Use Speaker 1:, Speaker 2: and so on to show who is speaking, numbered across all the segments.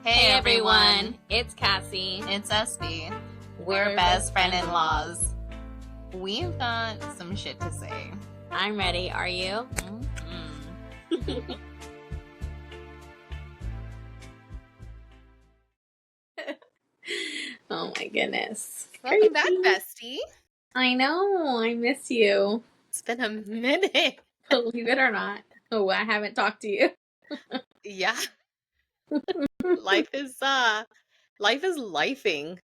Speaker 1: Hey everyone, it's Cassie.
Speaker 2: It's Espy.
Speaker 1: We're
Speaker 2: best friend-in-laws. We've got some shit to say.
Speaker 1: I'm ready, are you?
Speaker 2: Mm-hmm.
Speaker 1: Oh my goodness.
Speaker 2: Welcome back,
Speaker 1: Crazy.
Speaker 2: bestie.
Speaker 1: I know, I miss you.
Speaker 2: It's been a minute.
Speaker 1: Believe it or not. Oh, I haven't talked to you.
Speaker 2: Yeah. Life is lifing.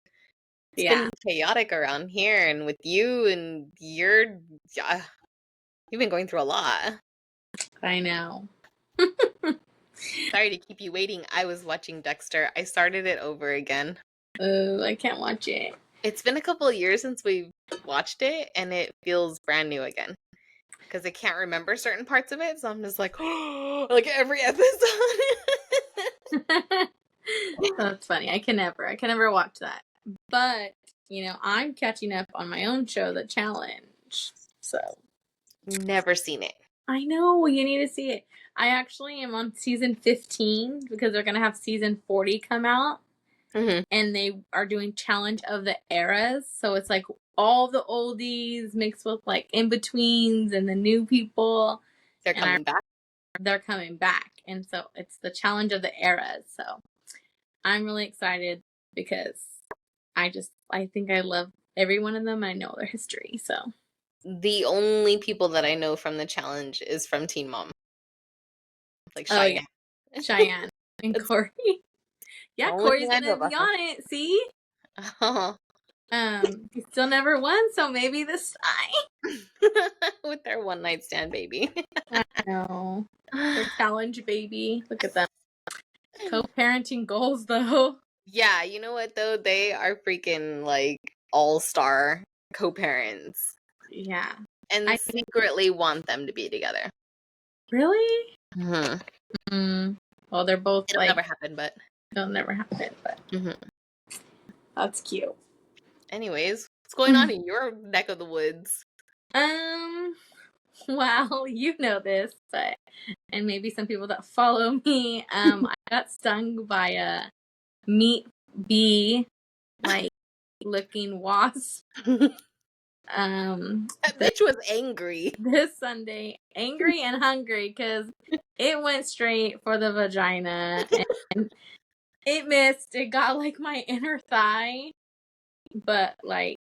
Speaker 2: It's been chaotic around here, and with you, and you've been going through a lot.
Speaker 1: I know.
Speaker 2: Sorry to keep you waiting. I was watching Dexter. I started it over again.
Speaker 1: Oh, I can't watch it.
Speaker 2: It's been a couple of years since we've watched it, and it feels brand new again. Because I can't remember certain parts of it, so I'm just like, oh, like every episode.
Speaker 1: That's funny. I can never watch that. But, I'm catching up on my own show, The Challenge. So.
Speaker 2: Never seen it.
Speaker 1: I know, you need to see it. I actually am on season 15 because they're going to have season 40 come out.
Speaker 2: Mm-hmm.
Speaker 1: And they are doing Challenge of the Eras. So it's like all the oldies mixed with like in-betweens and the new people.
Speaker 2: They're coming back.
Speaker 1: They're coming back. And so it's the Challenge of the Eras. So I'm really excited because I think I love every one of them. I know their history. So
Speaker 2: the only people that I know from the challenge is from Teen Mom. Like Cheyenne.
Speaker 1: Oh, yeah. Cheyenne and Corey. Yeah, Corey's gonna be on it. See?
Speaker 2: Oh.
Speaker 1: He still never won, so maybe this time.
Speaker 2: With their one night stand baby.
Speaker 1: I know. Their challenge baby. Look at them. Co-parenting goals, though.
Speaker 2: Yeah, you know what though? They are freaking like all-star co-parents.
Speaker 1: Yeah.
Speaker 2: And I secretly want them to be together.
Speaker 1: Really?
Speaker 2: Mm-hmm.
Speaker 1: Well, they're both
Speaker 2: It'll never happen, but
Speaker 1: it'll never happen, but that's cute.
Speaker 2: Anyways, what's going on in your neck of the woods?
Speaker 1: Well, you know this, and maybe some people that follow me, I got stung by a meat bee, like looking wasp.
Speaker 2: That bitch was angry
Speaker 1: this Sunday, angry and hungry because it went straight for the vagina and it missed. It got like my inner thigh, but like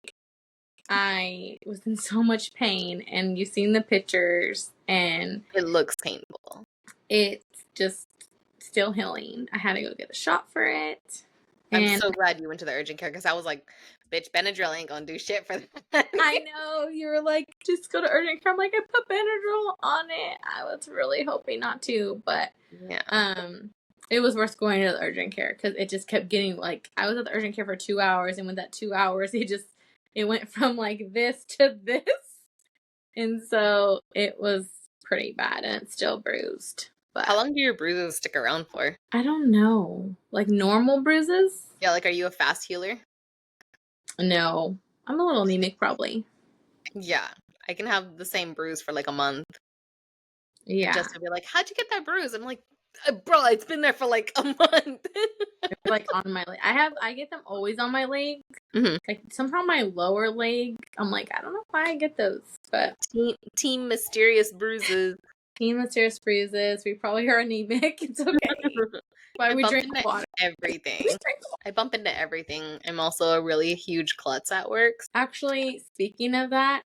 Speaker 1: I was in so much pain, and you've seen the pictures, and
Speaker 2: it looks painful.
Speaker 1: It's just still healing. I had to go get a shot for it.
Speaker 2: I'm so glad you went to the urgent care because I was like, bitch, Benadryl ain't gonna do shit for that.
Speaker 1: I know. You were like, just go to urgent care. I'm like, I put Benadryl on it. I was really hoping not to, but
Speaker 2: yeah.
Speaker 1: It was worth going to the urgent care because it just kept getting like, I was at the urgent care for 2 hours, and with that 2 hours, it went from like this to this. And so it was pretty bad, and it's still bruised. But
Speaker 2: how long do your bruises stick around for?
Speaker 1: I don't know. Like normal bruises?
Speaker 2: Yeah, like are you a fast healer?
Speaker 1: No. I'm a little anemic probably.
Speaker 2: Yeah. I can have the same bruise for like a month.
Speaker 1: Yeah.
Speaker 2: Just to be like, how'd you get that bruise? I'm like, bro, it's been there for like a month.
Speaker 1: It's like on my leg. I get them always on my leg.
Speaker 2: Mm-hmm.
Speaker 1: Like somehow my lower leg, I'm like, I don't know why I get those, but
Speaker 2: Team Mysterious Bruises.
Speaker 1: Team Mysterious Bruises. We probably are anemic. It's okay. Why we drink water.
Speaker 2: Everything. I bump into everything. I'm also a really huge klutz at work.
Speaker 1: Actually, speaking of that,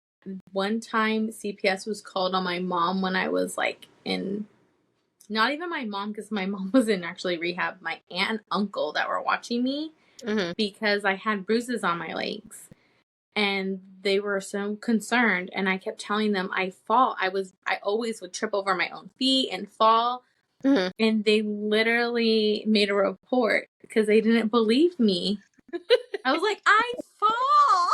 Speaker 1: one time CPS was called on my mom when I was like in, not even my mom, because my mom was in actually rehab, my aunt and uncle that were watching me because I had bruises on my legs. And they were so concerned, and I kept telling them I always would trip over my own feet and fall. And they literally made a report because they didn't believe me. I was like, I fall.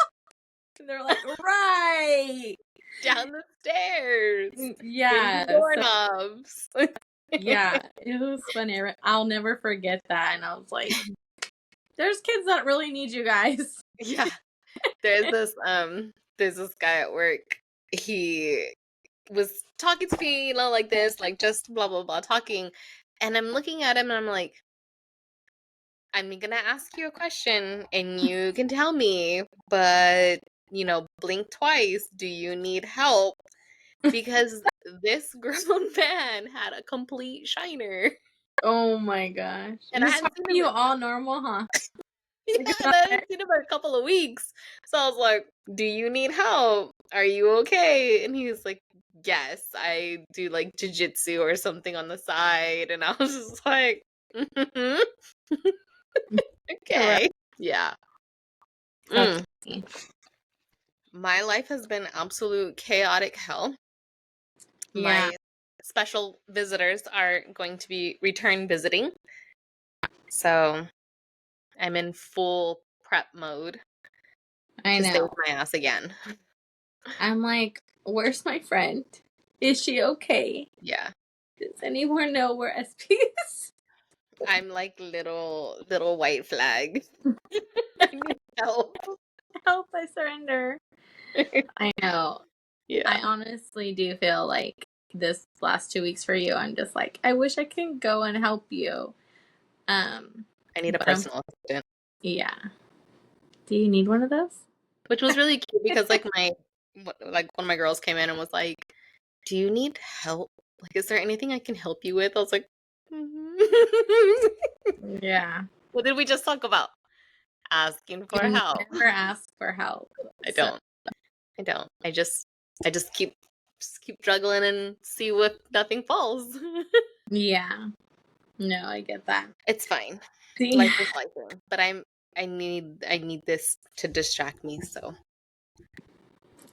Speaker 1: And they're like, right.
Speaker 2: Down the stairs.
Speaker 1: Yeah.
Speaker 2: Doorknobs.
Speaker 1: Yeah. It was funny. I'll never forget that. And I was like, there's kids that really need you guys.
Speaker 2: Yeah. There's this guy at work. He was talking to me, like this, like just blah blah blah talking, and I'm looking at him and I'm like, I'm gonna ask you a question and you can tell me, but blink twice. Do you need help? Because this grown man had a complete shiner.
Speaker 1: Oh my gosh.
Speaker 2: And I
Speaker 1: He's
Speaker 2: hadn't
Speaker 1: talking
Speaker 2: seen
Speaker 1: to
Speaker 2: him
Speaker 1: you
Speaker 2: in
Speaker 1: all normal, huh? Like
Speaker 2: yeah,
Speaker 1: it's
Speaker 2: and
Speaker 1: not
Speaker 2: I
Speaker 1: there.
Speaker 2: hadn't seen him in a couple of weeks. So I was like, do you need help? Are you okay? And he was like, yes, I do like jujitsu or something on the side. And I was just like, "Mhm,
Speaker 1: Correct.
Speaker 2: okay. Yeah.
Speaker 1: That's
Speaker 2: Mm.
Speaker 1: funny.
Speaker 2: My life has been absolute chaotic hell.
Speaker 1: Yeah,
Speaker 2: My special visitors are going to be return visiting. So I'm in full prep mode
Speaker 1: I
Speaker 2: to save
Speaker 1: know.
Speaker 2: my ass again.
Speaker 1: I'm like, where's my friend? Is she okay?
Speaker 2: Yeah.
Speaker 1: Does anyone know where SP is?
Speaker 2: I'm like little white flag. I need help.
Speaker 1: Help, I surrender. I know.
Speaker 2: Yeah.
Speaker 1: I honestly do feel like this last 2 weeks for you, I'm just like, I wish I could go and help you.
Speaker 2: I need a
Speaker 1: But I'm,
Speaker 2: personal assistant.
Speaker 1: yeah. Do you need one of those?
Speaker 2: Which was really cute because like one of my girls came in and was like, "Do you need help? Like, is there anything I can help you with?" I was like, "Mhm."
Speaker 1: Yeah.
Speaker 2: What did we just talk about? Asking for
Speaker 1: You
Speaker 2: help.
Speaker 1: never ask for help.
Speaker 2: I
Speaker 1: So,
Speaker 2: don't. I don't. I just keep juggling and see what nothing falls.
Speaker 1: yeah. No, I get that.
Speaker 2: It's fine.
Speaker 1: See?
Speaker 2: Life is life. But I need this to distract me, so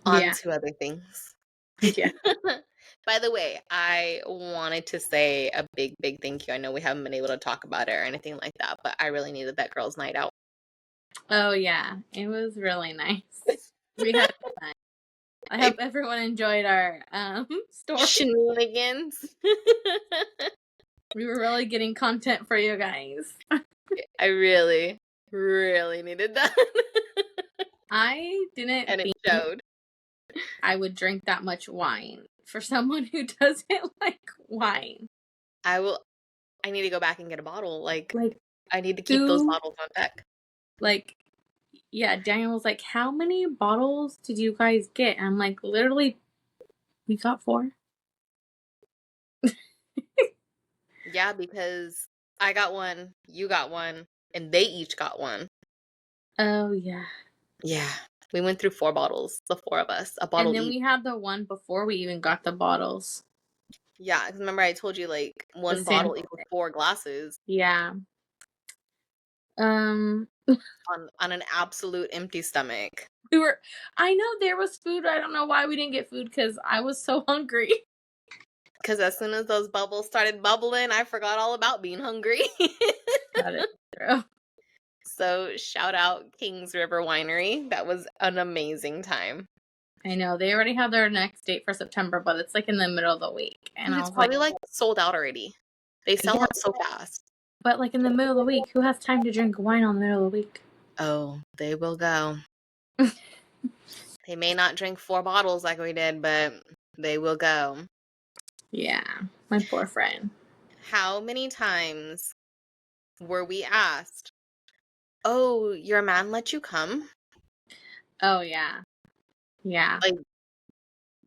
Speaker 2: on
Speaker 1: Yeah.
Speaker 2: to other things.
Speaker 1: Yeah.
Speaker 2: By the way, I wanted to say a big, big thank you. I know we haven't been able to talk about it or anything like that, but I really needed that girls' night out.
Speaker 1: Oh, yeah. It was really nice. We had fun. I
Speaker 2: I
Speaker 1: hope everyone enjoyed our story.
Speaker 2: shenanigans.
Speaker 1: We were really getting content for you guys.
Speaker 2: I really, really needed that.
Speaker 1: I didn't
Speaker 2: And it
Speaker 1: think
Speaker 2: showed.
Speaker 1: I would drink that much wine for someone who doesn't like wine.
Speaker 2: I need to go back and get a bottle. Like,
Speaker 1: Like,
Speaker 2: I need to keep those
Speaker 1: who,
Speaker 2: bottles on deck.
Speaker 1: like, yeah, Daniel was like, how many bottles did you guys get? And I'm like, literally, we got 4.
Speaker 2: Yeah, because I got one, you got one, and they each got one.
Speaker 1: Oh, yeah.
Speaker 2: Yeah. We went through 4 bottles, the 4 of us, a
Speaker 1: And
Speaker 2: bottle
Speaker 1: then
Speaker 2: each.
Speaker 1: we had the one before we even got the bottles.
Speaker 2: Yeah, 'cause remember I told you like
Speaker 1: The
Speaker 2: 1 bottle
Speaker 1: sample.
Speaker 2: equals 4 glasses
Speaker 1: Yeah. Um,
Speaker 2: on an absolute empty stomach.
Speaker 1: we were, I know there was food. I don't know why we didn't get food because I was so hungry.
Speaker 2: Because as soon as those bubbles started bubbling, I forgot all about being hungry.
Speaker 1: That is true.
Speaker 2: So shout out Kings River Winery. That was an amazing time.
Speaker 1: I know they already have their next date for September, but it's like in the middle of the week. And
Speaker 2: Dude,
Speaker 1: I
Speaker 2: it's
Speaker 1: was like,
Speaker 2: probably like sold out already. They sell
Speaker 1: yeah,
Speaker 2: out so fast.
Speaker 1: but like in the middle of the week, who has time to drink wine on the middle of the week?
Speaker 2: Oh, they will go. They may not drink 4 bottles like we did, but they will go.
Speaker 1: Yeah, my poor friend.
Speaker 2: How many times were we asked, "Oh, your man let you come?"
Speaker 1: Oh yeah, yeah.
Speaker 2: Like,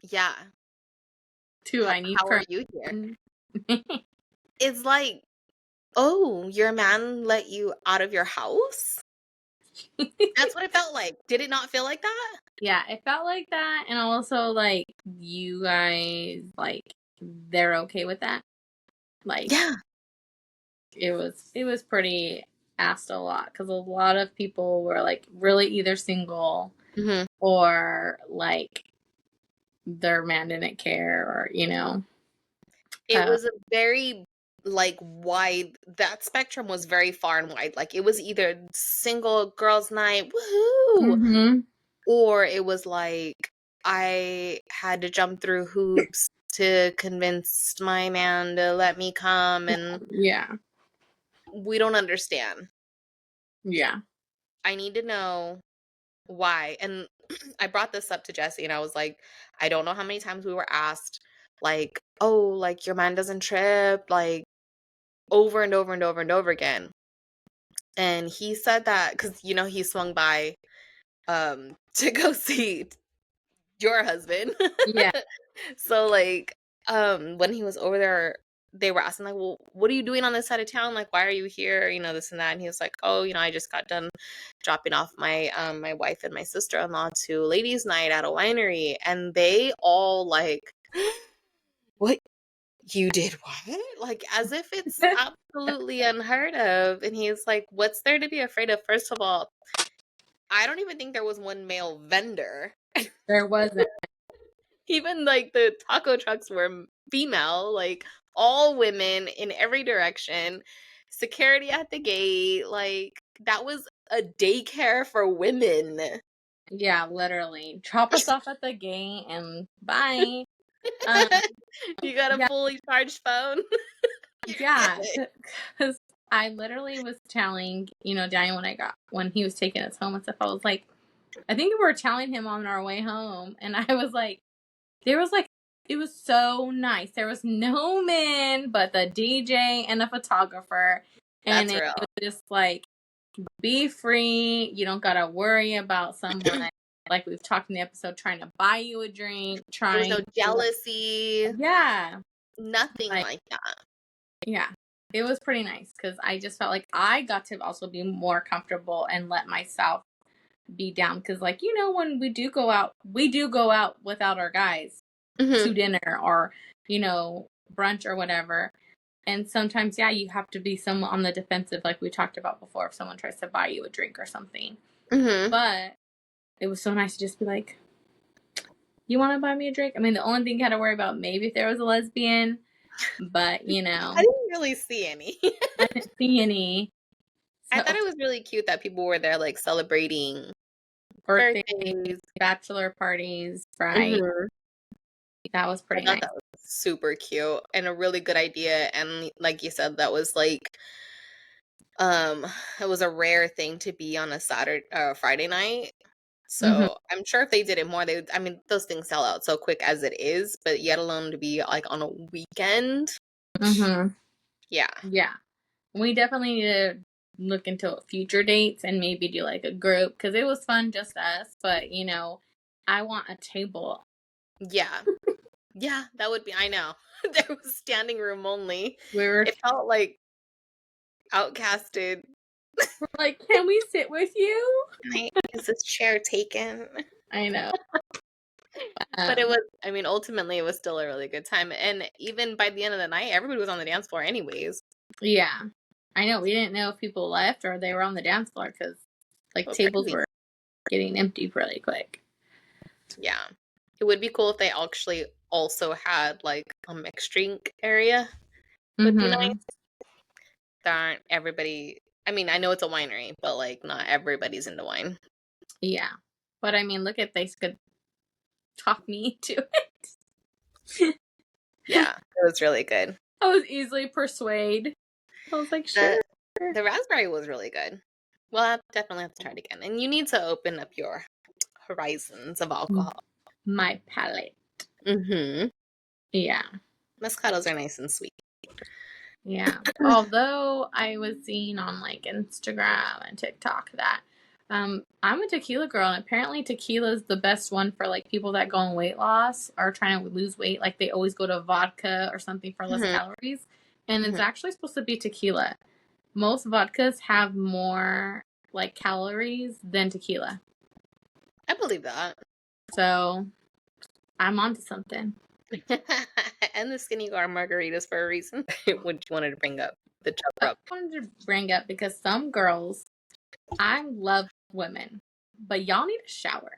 Speaker 2: yeah.
Speaker 1: Do I need
Speaker 2: How are you here?
Speaker 1: permission?
Speaker 2: It's like, "Oh, your man let you out of your house?" That's what it felt like. Did it not feel like that?
Speaker 1: Yeah, it felt like that, and also like you guys like they're okay with that. Like
Speaker 2: Yeah.
Speaker 1: it was pretty asked a lot because a lot of people were like really either single
Speaker 2: Mhm.
Speaker 1: or like their man didn't care or
Speaker 2: It
Speaker 1: uh,
Speaker 2: was a very, like, wide that spectrum was very far and wide. Like, it was either single girls' night, woohoo,
Speaker 1: mm-hmm.
Speaker 2: or it was like, I had to jump through hoops to convince my man to let me come, and
Speaker 1: Yeah,
Speaker 2: we don't understand.
Speaker 1: yeah,
Speaker 2: I need to know why. And I brought this up to Jesse and I was like, I don't know how many times we were asked, like, "Oh, like your man doesn't trip," like over and over and over and over again. And he said that because, you know, he swung by to go see your husband.
Speaker 1: Yeah.
Speaker 2: So, like, when he was over there, they were asking, like, well, what are you doing on this side of town? Like, why are you here? You know, this and that. And he was like, oh, you know, I just got done dropping off my wife and my sister-in-law to ladies' night at a winery. And they all like, what? You did what? Like, as if it's absolutely unheard of. And he's like, what's there to be afraid of? First of all, I don't even think there was one male vendor.
Speaker 1: There wasn't.
Speaker 2: Even like the taco trucks were female, like all women in every direction. Security at the gate, like that was a daycare for women.
Speaker 1: Yeah, literally. Drop us off at the gate and bye. Um,
Speaker 2: You got a
Speaker 1: yeah,
Speaker 2: fully charged phone? You're
Speaker 1: yeah,
Speaker 2: good.
Speaker 1: because I literally was telling, Daniel when he was taking us home and stuff, I was like, I think we were telling him on our way home, and I was like, it was so nice. There was no men but the DJ and the photographer, and
Speaker 2: That's
Speaker 1: it
Speaker 2: real.
Speaker 1: was just like, be free. You don't gotta worry about someone, like we've talked in the episode, trying to buy you a drink,
Speaker 2: There was
Speaker 1: trying
Speaker 2: no
Speaker 1: to,
Speaker 2: jealousy,
Speaker 1: yeah,
Speaker 2: nothing
Speaker 1: like,
Speaker 2: like that.
Speaker 1: yeah. It was pretty nice because I just felt like I got to also be more comfortable and let myself be down. Because, like, when we do go out without our guys
Speaker 2: Hmm.
Speaker 1: to dinner or, brunch or whatever. And sometimes, yeah, you have to be somewhat on the defensive, like we talked about before, if someone tries to buy you a drink or something.
Speaker 2: Hmm.
Speaker 1: But it was so nice to just be like, you want to buy me a drink? I mean, the only thing you had to worry about maybe if there was a lesbian, but,
Speaker 2: I didn't really see any.
Speaker 1: I didn't see any.
Speaker 2: I thought
Speaker 1: So,
Speaker 2: it was really cute that people were there, like celebrating
Speaker 1: birthdays,
Speaker 2: birthdays.
Speaker 1: bachelor parties, right?
Speaker 2: Hmm.
Speaker 1: That was
Speaker 2: I
Speaker 1: pretty
Speaker 2: thought
Speaker 1: nice.
Speaker 2: that was super cute and a really good idea. And like you said, that was like um it was a rare thing to be on a Friday night.
Speaker 1: Hmm.
Speaker 2: So I'm sure if they did it more, they would, I mean, those things sell out so quick as it is, but yet alone to be like on a weekend.
Speaker 1: Hmm.
Speaker 2: Yeah.
Speaker 1: Yeah. We definitely need to look into future dates and maybe do like a group because it was fun just us, but I want a table.
Speaker 2: Yeah. Yeah, that would be, I know. There was standing room only.
Speaker 1: We were
Speaker 2: It felt like outcasted.
Speaker 1: like, can we sit with you?
Speaker 2: Is this chair taken?
Speaker 1: I know.
Speaker 2: But it
Speaker 1: Um,
Speaker 2: was, I mean, ultimately, it was still a really good time. And even by the end of the night, everybody was on the dance floor, anyways.
Speaker 1: yeah. I know. We didn't know if people left or they were on the dance floor because like
Speaker 2: So
Speaker 1: tables
Speaker 2: crazy.
Speaker 1: were getting empty really quick.
Speaker 2: Yeah. It would be cool if they actually also had like a mixed drink area, would be nice.
Speaker 1: Hmm.
Speaker 2: There aren't everybody, I mean, I know it's a winery, but like not everybody's into wine.
Speaker 1: Yeah. But I mean, look at they could talk me into it.
Speaker 2: Yeah, it was really good.
Speaker 1: I was easily persuaded. I was like,
Speaker 2: The
Speaker 1: sure.
Speaker 2: the raspberry was really good. Well, I definitely have to try it again. And you need to open up your horizons of alcohol.
Speaker 1: My palate.
Speaker 2: Mm-hmm.
Speaker 1: Yeah.
Speaker 2: Moscatos are nice and sweet.
Speaker 1: Yeah. Although I was seeing on like Instagram and TikTok that I'm a tequila girl and apparently tequila is the best one for like people that go on weight loss or trying to lose weight. Like they always go to vodka or something for less
Speaker 2: Mm-hmm.
Speaker 1: calories. And it's
Speaker 2: Mm-hmm.
Speaker 1: actually supposed to be tequila. Most vodkas have more like calories than tequila.
Speaker 2: I believe that.
Speaker 1: So I'm onto something.
Speaker 2: And the skinny gar margaritas for a reason. What you wanted to bring up the chub
Speaker 1: I
Speaker 2: rub.
Speaker 1: wanted to bring up because some girls, I love women, but y'all need a shower.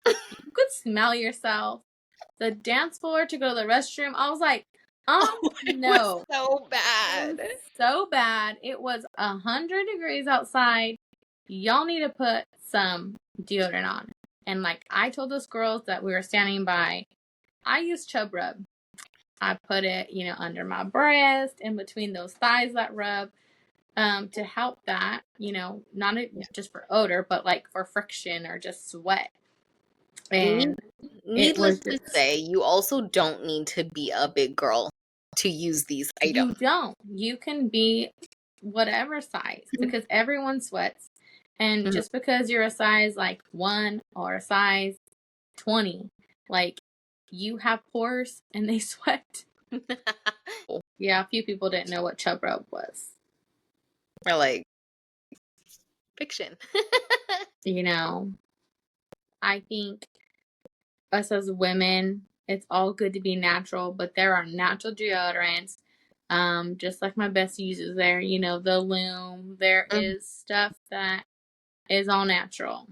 Speaker 1: You could smell yourself. The dance floor to go to the restroom. I was like,
Speaker 2: It was
Speaker 1: no.
Speaker 2: so
Speaker 1: It was
Speaker 2: bad.
Speaker 1: so bad. It was 100 degrees outside. Y'all need to put some deodorant on. And like I told those girls that we were standing by, I use Chub Rub. I put it, under my breast, in between those thighs that rub, to help that, not just for odor, but like for friction or just sweat. And it
Speaker 2: Needless
Speaker 1: was
Speaker 2: to
Speaker 1: just,
Speaker 2: say, you also don't need to be a big girl to use these items.
Speaker 1: you don't. You can be whatever size, because everyone sweats. And
Speaker 2: Mhm.
Speaker 1: just because you're a size like 1 or a size 20, like, you have pores and they sweat. Yeah, a few people didn't know what chub rub was.
Speaker 2: Or like fiction.
Speaker 1: You know, I think us as women, it's all good to be natural, but there are natural deodorants. Just like my bestie uses there, you know, the Loom. There is stuff that is all natural.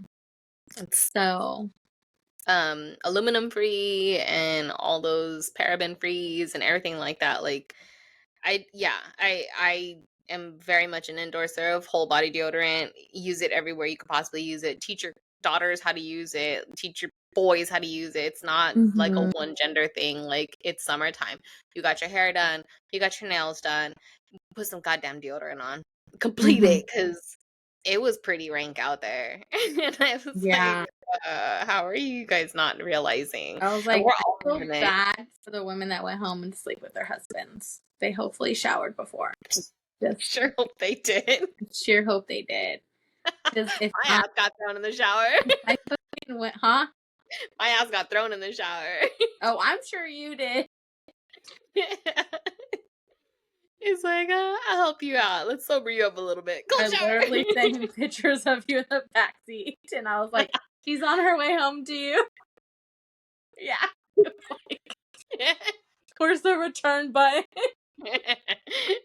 Speaker 2: It's
Speaker 1: So
Speaker 2: aluminum free and all those paraben frees and everything like that. Like I am very much an endorser of whole body deodorant. Use it everywhere you could possibly use it. Teach your daughters how to use it. Teach your boys how to use it. It's not like a one gender thing. Like, it's summertime. You got your hair done. You got your nails done. Put some goddamn deodorant on. Complete it, because it was pretty rank out there. And I was
Speaker 1: yeah,
Speaker 2: like, how are you guys not realizing?
Speaker 1: I was
Speaker 2: And
Speaker 1: like,
Speaker 2: we're
Speaker 1: I
Speaker 2: all
Speaker 1: feel
Speaker 2: doing it.
Speaker 1: bad for the women that went home and sleep with their husbands. They hopefully showered before. Just
Speaker 2: Sure hope they did.
Speaker 1: sure hope they did. Because if
Speaker 2: My ass got thrown in the shower.
Speaker 1: I fucking went, huh?
Speaker 2: My ass got thrown in the shower.
Speaker 1: Oh, I'm sure you did.
Speaker 2: It's like, I'll help you out. Let's sober you up a little bit. Go
Speaker 1: I
Speaker 2: shower.
Speaker 1: literally sent him pictures of you in the backseat, and I was like, she's on her way home to you. Yeah. Where's the return button?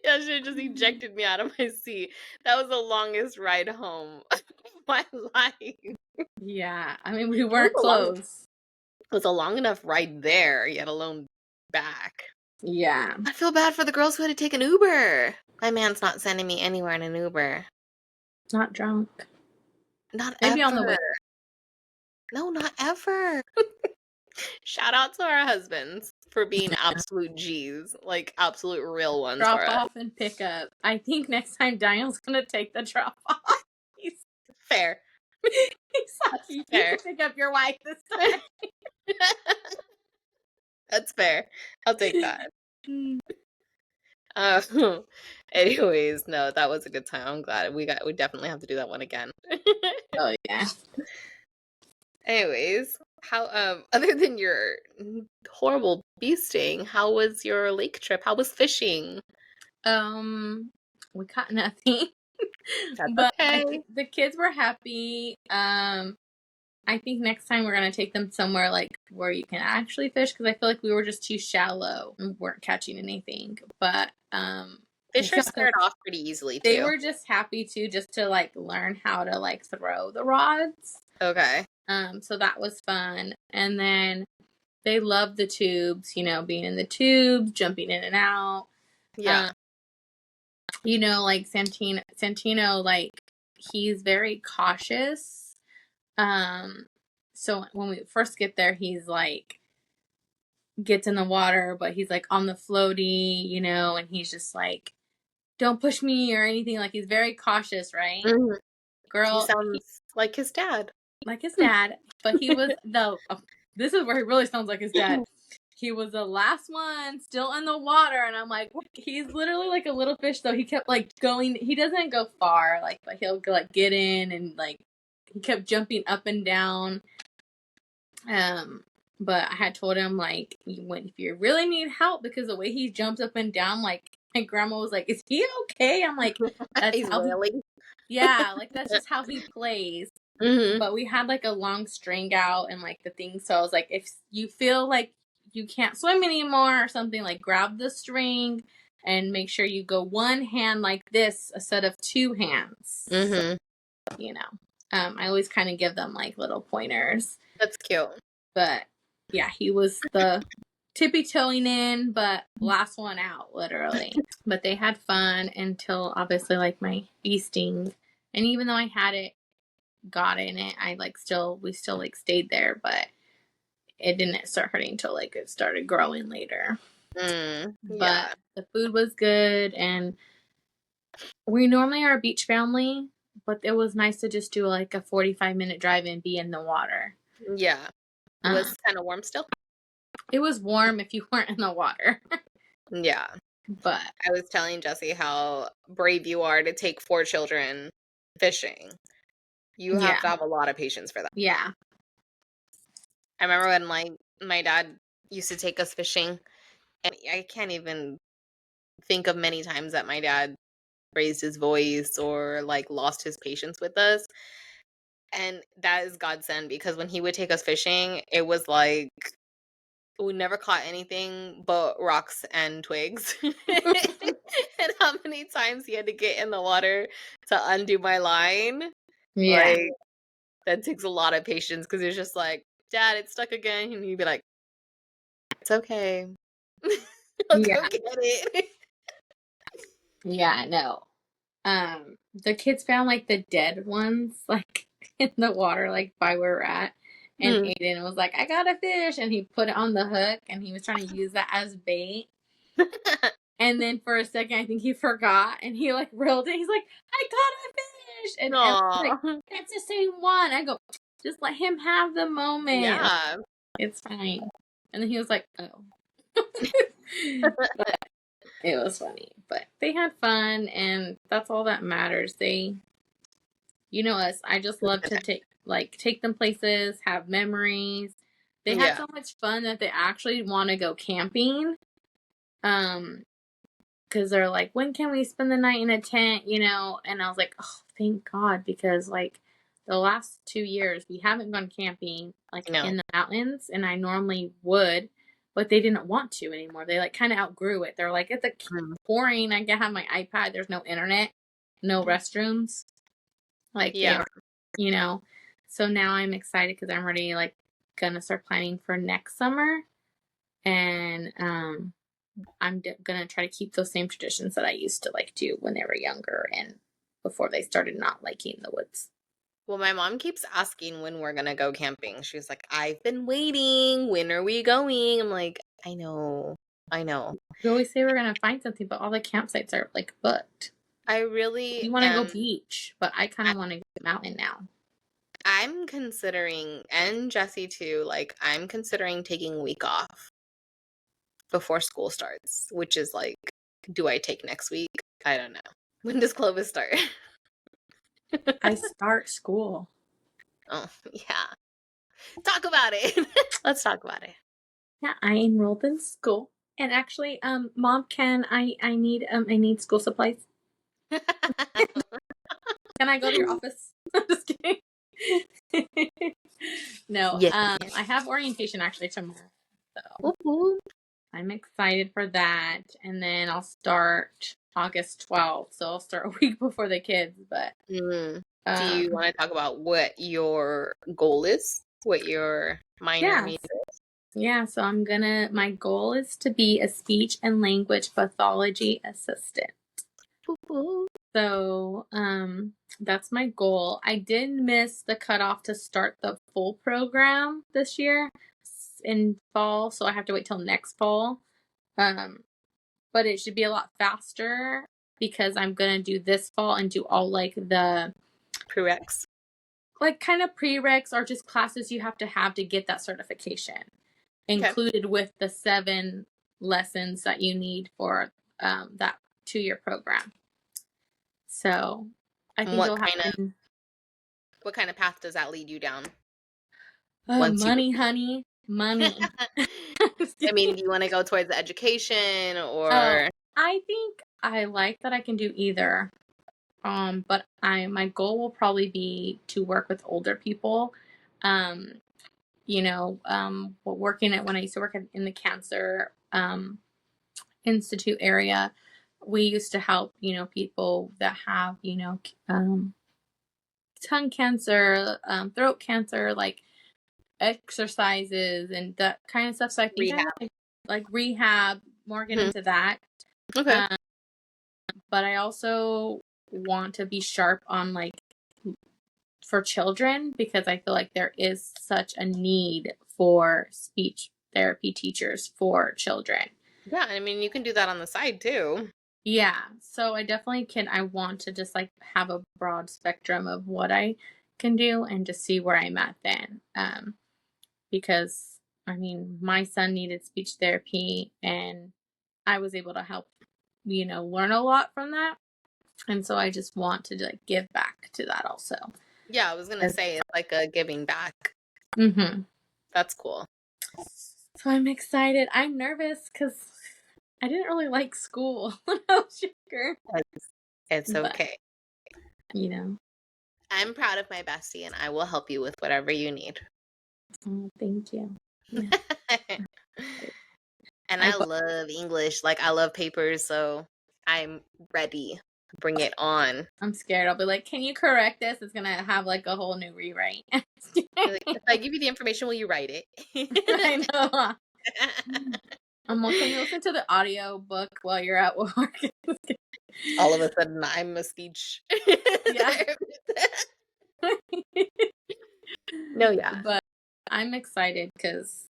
Speaker 2: That shit just ejected me out of my seat. That was the longest ride home of my life.
Speaker 1: Yeah, I mean, we weren't close.
Speaker 2: It was a long enough ride there, yet alone back.
Speaker 1: Yeah.
Speaker 2: I feel bad for the girls who had to take an Uber. My man's not sending me anywhere in an Uber.
Speaker 1: Not drunk.
Speaker 2: Not
Speaker 1: Maybe
Speaker 2: ever.
Speaker 1: on the way.
Speaker 2: No, not ever. Shout out to our husbands for being absolute G's, like absolute real ones
Speaker 1: Drop
Speaker 2: for us.
Speaker 1: off and pick up. I think next time Daniel's gonna take the drop off. He's
Speaker 2: Fair.
Speaker 1: like, you
Speaker 2: fair.
Speaker 1: can pick up your wife this time.
Speaker 2: That's fair. I'll take that. Anyways, no, that was a good time. I'm glad we definitely have to do that one again.
Speaker 1: Oh yeah.
Speaker 2: Anyways, how other than your horrible bee sting, how was your lake trip? How was fishing?
Speaker 1: We caught nothing.
Speaker 2: That's
Speaker 1: But I
Speaker 2: okay.
Speaker 1: think the kids were happy. I think next time we're gonna take them somewhere like where you can actually fish, because I feel like we were just too shallow and weren't catching anything. But
Speaker 2: Fish are scared off pretty easily too.
Speaker 1: they were just happy to like learn how to like throw the rods.
Speaker 2: Okay.
Speaker 1: So that was fun. And then they loved the tubes, you know, being in the tubes, jumping in and out.
Speaker 2: Yeah.
Speaker 1: You know, like Santino, like, he's very cautious. So when we first get there, he's like, gets in the water, but he's like on the floaty, you know, and he's just like, don't push me or anything. Like, he's very cautious, right?
Speaker 2: Mm-hmm.
Speaker 1: Girl,
Speaker 2: he sounds like his dad.
Speaker 1: like his dad, but he was this is where he really sounds like his dad. He was the last one still in the water, and I'm like, he's literally like a little fish, though. He kept like going. He doesn't go far, like, but he'll like get in, and like he kept jumping up and down. But I had told him, like, if you really need help, because the way he jumps up and down, like, my grandma was like, is he okay? I'm like, that's
Speaker 2: He's
Speaker 1: how
Speaker 2: wailing.
Speaker 1: yeah, like, that's just how he plays.
Speaker 2: Mm-hmm.
Speaker 1: But we had like a long string out and like the thing, so I was like, if you feel like you can't swim anymore or something, like, grab the string and make sure you go one hand like this instead of two hands.
Speaker 2: Mm-hmm.
Speaker 1: So, you know, I always kind of give them like little pointers.
Speaker 2: That's cute.
Speaker 1: But yeah, he was the tippy toeing in, but last one out, literally. But they had fun until obviously like my bee sting, and even though I had it, got in it, I like we still like stayed there, but it didn't start hurting until like it started growing later.
Speaker 2: Yeah.
Speaker 1: But the food was good, and we normally are a beach family, but it was nice to just do like a 45-minute drive and be in the water.
Speaker 2: Yeah. It was kind of warm still?
Speaker 1: It was warm if you weren't in the water.
Speaker 2: Yeah.
Speaker 1: But
Speaker 2: I was telling Jesse how brave you are to take 4 children fishing. You have
Speaker 1: yeah,
Speaker 2: to have a lot of patience for that.
Speaker 1: yeah.
Speaker 2: I remember when my dad used to take us fishing, and I can't even think of many times that my dad raised his voice or like lost his patience with us. And that is godsend because when he would take us fishing, it was like we never caught anything but rocks and twigs. And how many times he had to get in the water to undo my line.
Speaker 1: Yeah,
Speaker 2: Like, that takes a lot of patience because it's just like, Dad, it's stuck again. And he'd be like, it's okay. I'll
Speaker 1: yeah,
Speaker 2: go get it.
Speaker 1: yeah. No. The kids found like the dead ones like in the water, like by where we're at. And
Speaker 2: Hmm.
Speaker 1: Aiden was like, I got a fish. And he put it on the hook and he was trying to use that as bait. And then for a second, I think he forgot and he like reeled it. He's like, I caught a fish. And Emily's like,
Speaker 2: Aw.
Speaker 1: that's the same one. I go, just let him have the moment. Like,
Speaker 2: Yeah.
Speaker 1: it's fine. And then he was like, oh. But it was funny. But they had fun and that's all that matters. You know us, I just love to take them places, have memories. They had
Speaker 2: Yeah.
Speaker 1: so much fun that they actually want to go camping. Um, because they're like, when can we spend the night in a tent, you know? And I was like, oh, thank God, because like the last 2 years we haven't gone camping like
Speaker 2: No.
Speaker 1: in the mountains, and I normally would, but they didn't want to anymore. They like kind of outgrew it. They're like, it's a
Speaker 2: Mm.
Speaker 1: boring. I can have my iPad. There's no internet, no restrooms. Like they
Speaker 2: Yeah.
Speaker 1: are, you know. So now I'm excited because I'm already like gonna start planning for next summer, and I'm gonna try to keep those same traditions that I used to like do when they were younger and before they started not liking the woods.
Speaker 2: Well, my mom keeps asking when we're gonna go camping. She's like, I've been waiting. When are we going? I'm like, I know. I know.
Speaker 1: We always say we're gonna find something, but all the campsites are like booked.
Speaker 2: I really
Speaker 1: You want to go
Speaker 2: am.
Speaker 1: beach, but I kind of want to go mountain now.
Speaker 2: I'm considering, and Jesse too, like, I'm considering taking a week off before school starts, which is like, do I take next week? I don't know. When does Clovis start?
Speaker 1: I start school.
Speaker 2: Oh, yeah. Talk about it. Let's talk about it.
Speaker 1: Yeah, I enrolled in school. And actually, Mom, I need school supplies. Can I go to your office? I'm just kidding. No,
Speaker 2: Yeah.
Speaker 1: I have orientation actually tomorrow. So
Speaker 2: Woo-hoo.
Speaker 1: I'm excited for that. And then I'll start August 12th. So I'll start a week before the kids. But
Speaker 2: Mm. Do you
Speaker 1: um
Speaker 2: want to talk about what your goal is? What your minor
Speaker 1: yeah.
Speaker 2: major
Speaker 1: Yeah, so my goal is to be a speech and language pathology assistant.
Speaker 2: is?
Speaker 1: So, that's my goal. I did miss the cutoff to start the full program this year in fall, so I have to wait till next fall. Um, but it should be a lot faster because I'm gonna do this fall and do all like the
Speaker 2: Prereqs.
Speaker 1: like kind of prereqs or just classes you have to get that certification
Speaker 2: Okay.
Speaker 1: included with the 7 lessons that you need for that 2-year program. So I
Speaker 2: And
Speaker 1: think it'll happen.
Speaker 2: what kind of path does that lead you down once you
Speaker 1: Money, honey, money.
Speaker 2: I mean, do you want to go towards the education
Speaker 1: Oh,
Speaker 2: or
Speaker 1: I think I like that I can do either. But my goal will probably be to work with older people. Um, working at when I used to work in the cancer institute area, we used to help people that have tongue cancer, throat cancer, like exercises and that kind of stuff. So I think I
Speaker 2: rehab?
Speaker 1: want to like rehab, more get
Speaker 2: Mhm.
Speaker 1: into that.
Speaker 2: Okay.
Speaker 1: Um, but I also want to be sharp on like for children because I feel like there is such a need for speech therapy teachers for children.
Speaker 2: Yeah, I mean, you can do that on the side too.
Speaker 1: Yeah, so I definitely can. I want to just like have a broad spectrum of what I can do and just see where I'm at then. Because I mean, my son needed speech therapy and I was able to help learn a lot from that. And so I just want to like give back to that also.
Speaker 2: Yeah, I was gonna say it's like a giving back.
Speaker 1: Mm-hmm.
Speaker 2: That's cool.
Speaker 1: So I'm excited. I'm nervous because I didn't really like school when I was younger.
Speaker 2: It's
Speaker 1: But,
Speaker 2: okay. I'm proud of my bestie, and I will help you with whatever you need.
Speaker 1: Oh, thank you. Yeah.
Speaker 2: And I love English. Like, I love papers, so I'm ready. Bring it on.
Speaker 1: I'm scared. I'll be like, can you correct this? It's going to have like a whole new rewrite.
Speaker 2: Like, if I give you the information, will you write it?
Speaker 1: I know. Well, can you listen to the audio book while you're at work?
Speaker 2: All of a sudden, I'm a speech.
Speaker 1: Yeah.
Speaker 2: No, yeah.
Speaker 1: But I'm excited because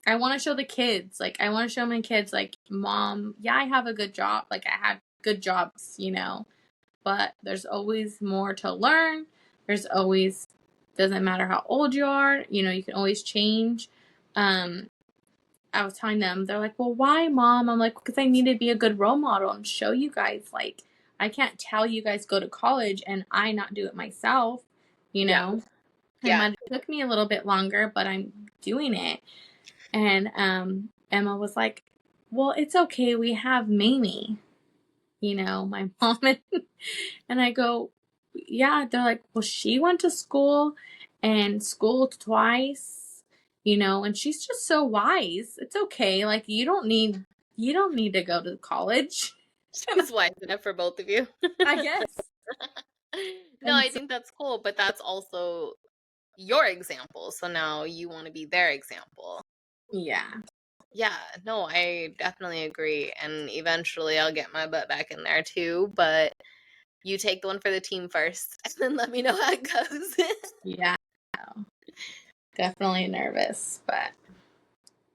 Speaker 1: I want to show the kids. Like, I want to show my kids, like, Mom, yeah, I have a good job. Like, I had good jobs, but there's always more to learn. There's always, doesn't matter how old you are, you can always change. I was telling them, they're like, well, why, Mom? I'm like, because I need to be a good role model and show you guys, like, I can't tell you guys go to college and I not do it myself,
Speaker 2: Yeah.
Speaker 1: It might have took me a little bit longer, but I'm doing it. And Emma was like, well, it's okay. We have Mamie, my mom. And I go, yeah. They're like, well, she went to school and schooled twice, and she's just so wise. It's okay. Like, you don't need to go to college.
Speaker 2: She's wise enough for both of you.
Speaker 1: I guess.
Speaker 2: No, I think that's cool, but that's also your example. So now you want to be their example.
Speaker 1: Yeah.
Speaker 2: Yeah, no, I definitely agree. And eventually I'll get my butt back in there too. But you take the one for the team first and then let me know how it goes.
Speaker 1: Yeah. Definitely nervous, but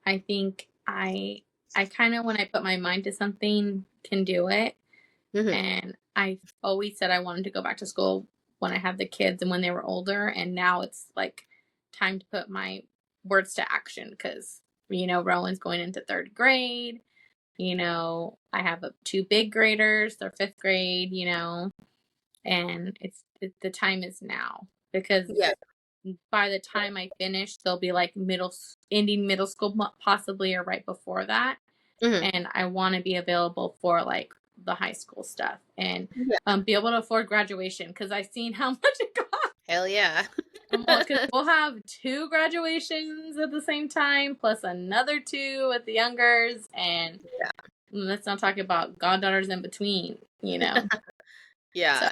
Speaker 1: I think I kind of, when I put my mind to something, can do it.
Speaker 2: Mm-hmm.
Speaker 1: And I always said I wanted to go back to school when I had the kids and when they were older. And now it's like time to put my words to action because, Rowan's going into third grade. I have two big graders, they're fifth grade, and the time is now because
Speaker 2: Yeah.
Speaker 1: by the time I finish, they'll be like ending middle school, possibly, or right before that.
Speaker 2: Mm-hmm.
Speaker 1: And I want to be available for like the high school stuff and be able to afford graduation because I've seen how much it costs.
Speaker 2: Hell yeah.
Speaker 1: Because we'll have 2 graduations at the same time, plus another 2 at the youngers, and let's not talk about goddaughters in between,
Speaker 2: Yeah.
Speaker 1: So.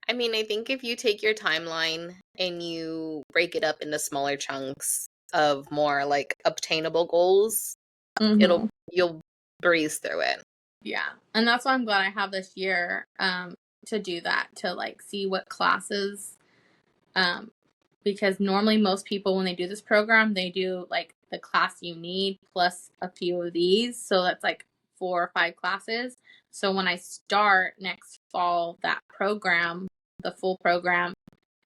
Speaker 2: I mean, I think if you take your timeline and you break it up into smaller chunks of more like obtainable goals, you'll breeze through it.
Speaker 1: Yeah. And that's why I'm glad I have this year to do that, to like see what classes, because normally most people, when they do this program, they do like the class you need plus a few of these. So that's like 4 or 5 classes. So when I start next fall, that program, the full program,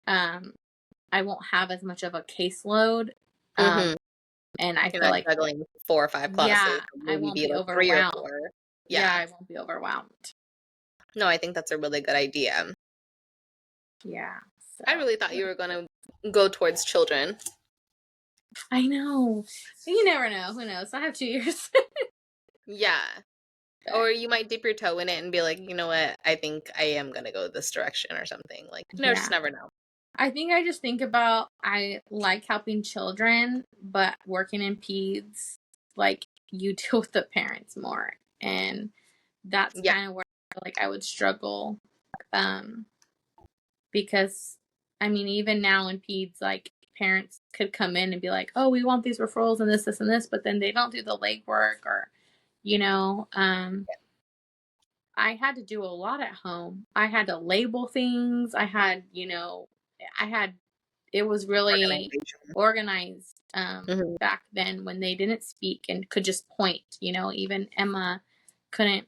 Speaker 1: I won't have as much of a caseload. And I feel like
Speaker 2: juggling 4 or 5 classes.
Speaker 1: Yeah, I won't be
Speaker 2: like
Speaker 1: overwhelmed.
Speaker 2: 3 or 4.
Speaker 1: Yeah, I won't be overwhelmed.
Speaker 2: No, I think that's a really good idea.
Speaker 1: Yeah. So.
Speaker 2: I really thought you were going to go towards children.
Speaker 1: I know. You never know. Who knows? I have 2 years.
Speaker 2: Yeah. Or you might dip your toe in it and be like, you know what? I think I am going to go this direction or something. Like, just never know.
Speaker 1: I think I just think about, I like helping children, but working in peds, like, you deal with the parents more. And that's kind of where I feel like I would struggle. Because, I mean, even now in peds, like, parents could come in and be like, oh, we want these referrals and this, and this, but then they don't do the legwork or, I had to do a lot at home. I had to label things. I had, it was really organized back then when they didn't speak and could just point, even Emma couldn't,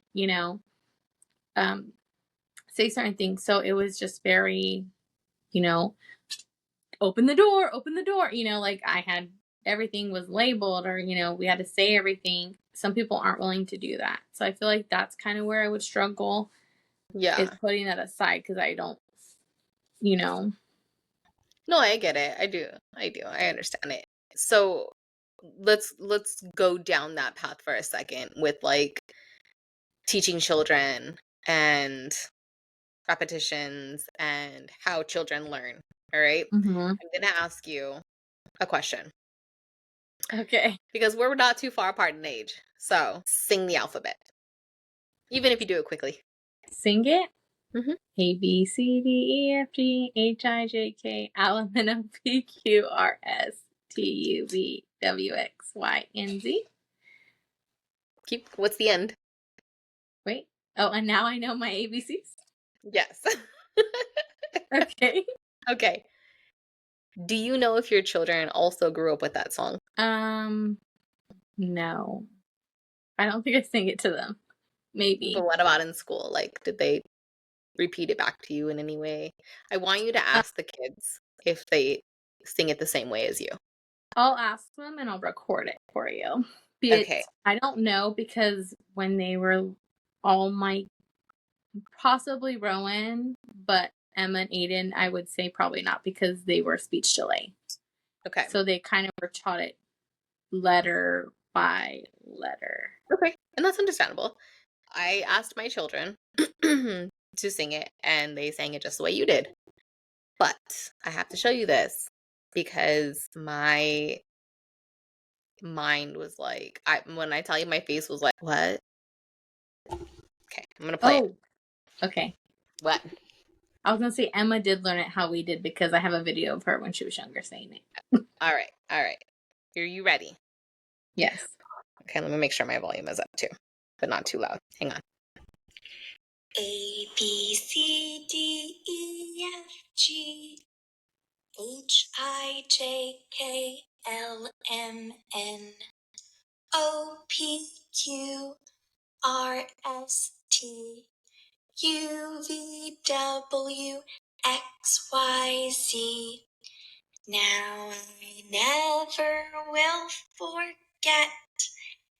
Speaker 1: say certain things. So it was just very, open the door, like I had, everything was labeled or, we had to say everything. some people aren't willing to do that. So I feel like that's kind of where I would struggle.
Speaker 2: Yeah.
Speaker 1: Is putting that aside because I don't, you know.
Speaker 2: No, I get it. I do. I understand it. So let's go down that path for a second with like teaching children and repetitions and how children learn. All right?
Speaker 1: Mm-hmm.
Speaker 2: I'm going to ask you a question
Speaker 1: Okay.
Speaker 2: because we're not too far apart in age. So, sing the alphabet. Even if you do it quickly.
Speaker 1: Sing it.
Speaker 2: Mhm.
Speaker 1: A B C D E F G H I J K L M N O P Q R S T U V W X Y and Z.
Speaker 2: What's the end?
Speaker 1: Wait. Oh, and now I know my ABCs.
Speaker 2: Yes.
Speaker 1: Okay.
Speaker 2: Okay. Do you know if your children also grew up with that song?
Speaker 1: No. I don't think I sing it to them. Maybe.
Speaker 2: But what about in school? Like, did they repeat it back to you in any way? I want you to ask the kids if they sing it the same way as you.
Speaker 1: I'll ask them and I'll record it for you.
Speaker 2: Okay.
Speaker 1: I don't know because when they were all my, possibly Rowan, but Emma and Aiden, I would say probably not because they were speech delay.
Speaker 2: Okay.
Speaker 1: So they kind of were taught it letter by letter.
Speaker 2: Okay. And that's understandable. I asked my children to sing it, and they sang it just the way you did. But I have to show you this because my mind was like, when I tell you, my face was like, what? Okay, I'm gonna play it.
Speaker 1: Oh, okay.
Speaker 2: What?
Speaker 1: I was gonna say Emma did learn it how we did because I have a video of her when she was younger saying it.
Speaker 2: All right, all right. Are you ready?
Speaker 1: Yes.
Speaker 2: Okay, let me make sure my volume is up too, but not too loud. Hang on.
Speaker 3: A B C D E F G H I J K L M N O P Q R S T U V W X Y Z. Now I never will forget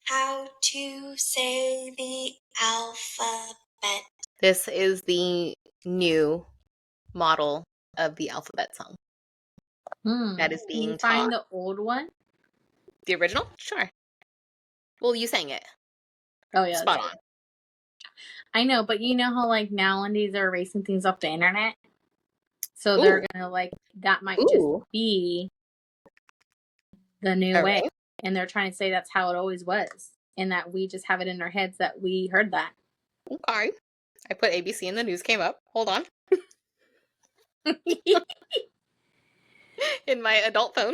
Speaker 3: how to say the alphabet.
Speaker 2: This is the new model of the alphabet song that is
Speaker 1: Can you
Speaker 2: being
Speaker 1: find
Speaker 2: taught.
Speaker 1: the old one?
Speaker 2: The original? Sure. Well, you sang it.
Speaker 1: Oh yeah,
Speaker 2: Spot
Speaker 1: that's
Speaker 2: on.
Speaker 1: right. I know, but you know how like nowadays they're erasing things off the internet? So they're
Speaker 2: Ooh.
Speaker 1: gonna like that might just
Speaker 2: Ooh.
Speaker 1: be the new
Speaker 2: All
Speaker 1: way.
Speaker 2: right.
Speaker 1: And they're trying to say that's how it always was. And that we just have it in our heads that we heard that.
Speaker 2: Okay. I put ABC and the news came up. Hold on. In my adult phone.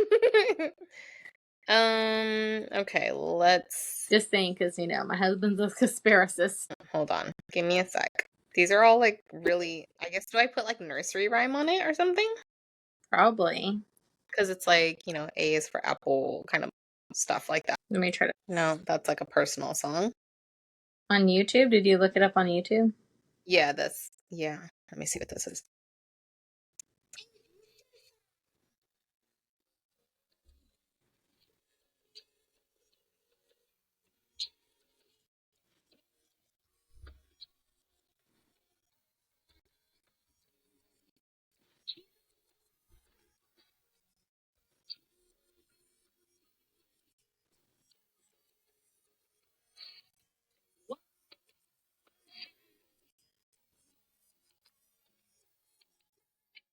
Speaker 2: Okay, let's
Speaker 1: Just saying, because you know my husband's a conspiracist.
Speaker 2: hold on. Give me a sec. These are all like really, I guess, do I put like nursery rhyme on it or something?
Speaker 1: Probably.
Speaker 2: Because it's like, A is for apple, kind of stuff like that.
Speaker 1: Let me try to.
Speaker 2: No, that's like a personal song.
Speaker 1: On YouTube? Did you look it up on YouTube?
Speaker 2: Yeah, yeah. Let me see what this is.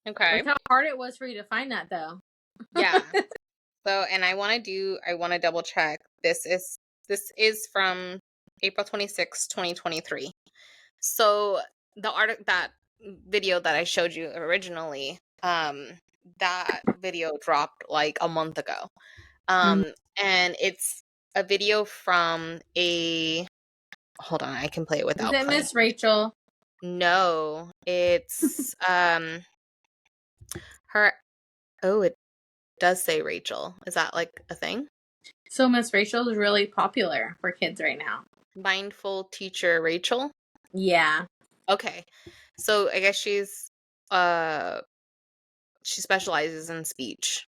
Speaker 2: Okay.
Speaker 1: Look how hard it was for you to find that, though.
Speaker 2: Yeah. So, and I want to double check. This is from April 26, 2023. So, that video that I showed you originally, that video dropped like a month ago. And it's a video from hold on, I can play it
Speaker 1: Is
Speaker 2: without
Speaker 1: it
Speaker 2: playing.
Speaker 1: Miss Rachel?
Speaker 2: No, it's her. Oh, it does say Rachel. Is that like a thing?
Speaker 1: So Miss Rachel is really popular for kids right now.
Speaker 2: Mindful teacher Rachel.
Speaker 1: Yeah.
Speaker 2: Okay, so I guess she specializes in speech.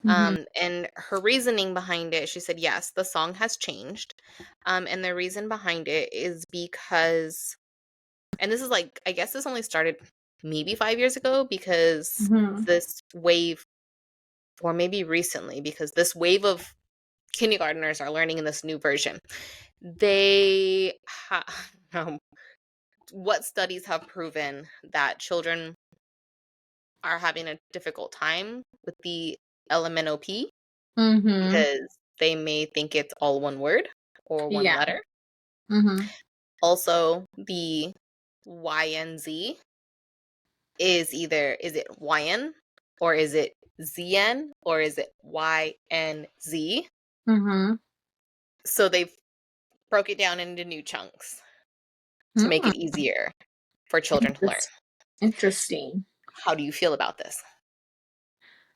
Speaker 2: And her reasoning behind it, she said, yes, the song has changed. And the reason behind it is because, and this is like, I guess this only started maybe 5 years ago, because this wave, or maybe recently, because this wave of kindergartners are learning in this new version. They, what studies have proven that children are having a difficult time with the Lmnop because they may think it's all one word or one
Speaker 1: Yeah.
Speaker 2: letter. Also, the YNZ is either, is it YN or is it ZN or is it YNZ? So they've broke it down into new chunks to make it easier for children to learn.
Speaker 1: Interesting.
Speaker 2: How do you feel about this?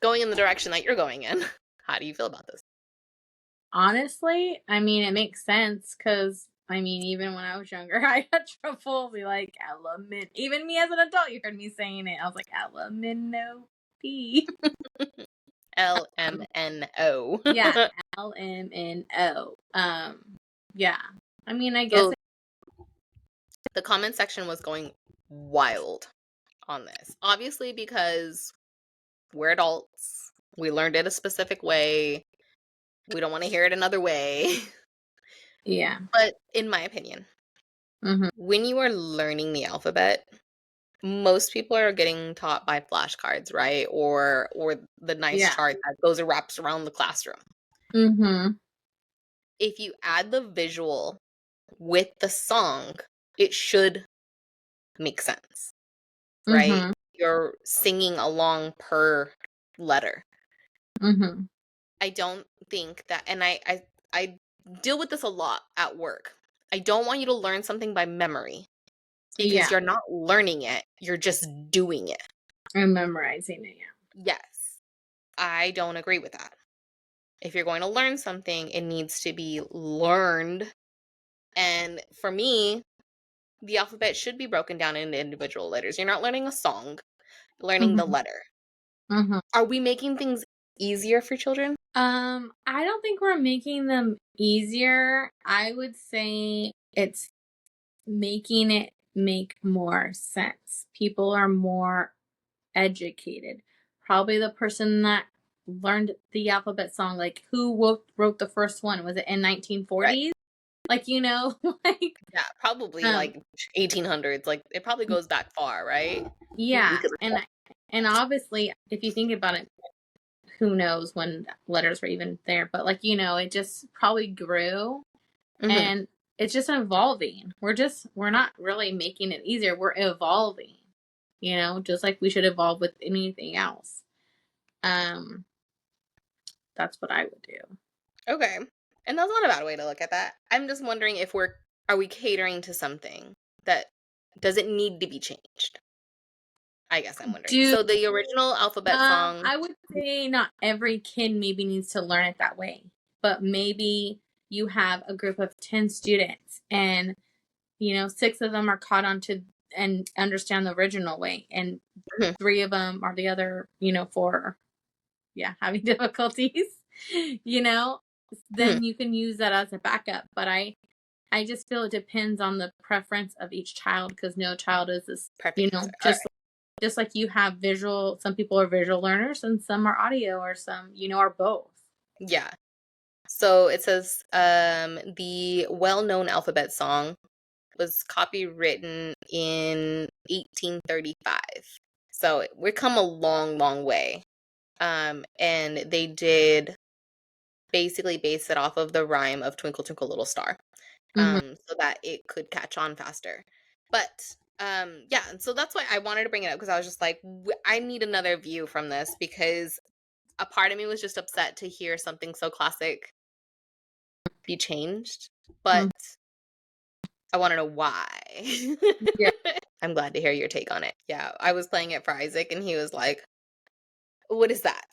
Speaker 2: Going in the direction that you're going in, how do you feel about this?
Speaker 1: Honestly, I mean, it makes sense because, I mean, even when I was younger, I had trouble with like element. Even me as an adult, you heard me saying it. I was like, Lmnop.
Speaker 2: LMNO.
Speaker 1: Yeah, Lmno. Yeah. I mean, I guess.
Speaker 2: So the comment section was going wild on this. Obviously, because we're adults. We learned it a specific way. We don't want to hear it another way.
Speaker 1: Yeah.
Speaker 2: But in my opinion, when you are learning the alphabet, most people are getting taught by flashcards, right? Or the nice chart that goes and wraps around the classroom. If you add the visual with the song, it should make sense, right? You're singing along per letter. I don't think that, and I deal with this a lot at work. I don't want you to learn something by memory, because you're not learning it, you're just doing it.
Speaker 1: And memorizing it,
Speaker 2: Yes. I don't agree with that. If you're going to learn something, it needs to be learned. And for me, the alphabet should be broken down into individual letters. You're not learning a song, you're learning the letter. Are we making things easier for children?
Speaker 1: I don't think we're making them easier. I would say it's making it make more sense. People are more educated. Probably the person that learned the alphabet song, like who wrote the first one? Was it in 1940s? Right. Like, you know, like
Speaker 2: yeah, probably like 1800s. Like it probably goes back far, right?
Speaker 1: Yeah, and obviously, if you think about it, who knows when letters were even there? But like, you know, it just probably grew, and it's just evolving. We're not really making it easier. We're evolving. You know, just like we should evolve with anything else. That's what I would do.
Speaker 2: Okay. And that's not a bad way to look at that. I'm just wondering if are we catering to something that doesn't need to be changed? I guess I'm wondering. So the original alphabet song.
Speaker 1: I would say not every kid maybe needs to learn it that way, but maybe you have a group of 10 students and, you know, 6 of them are caught on to and understand the original way, and 3 of them are the other, you know, 4, having difficulties, you know, then you can use that as a backup. But I just feel it depends on the preference of each child, because no child is this, you know, just like you have visual, some people are visual learners and some are audio, or some, you know, are both.
Speaker 2: Yeah. So it says the well-known alphabet song was copywritten in 1835. So we've come a long, long way. And they did basically base it off of the rhyme of Twinkle Twinkle Little Star, so that it could catch on faster. But yeah, and so that's why I wanted to bring it up, because I was just like, I need another view from this, because a part of me was just upset to hear something so classic be changed, but I want to know why.
Speaker 1: Yeah.
Speaker 2: I'm glad to hear your take on it. Yeah, I was playing it for Isaac and he was like, what is that?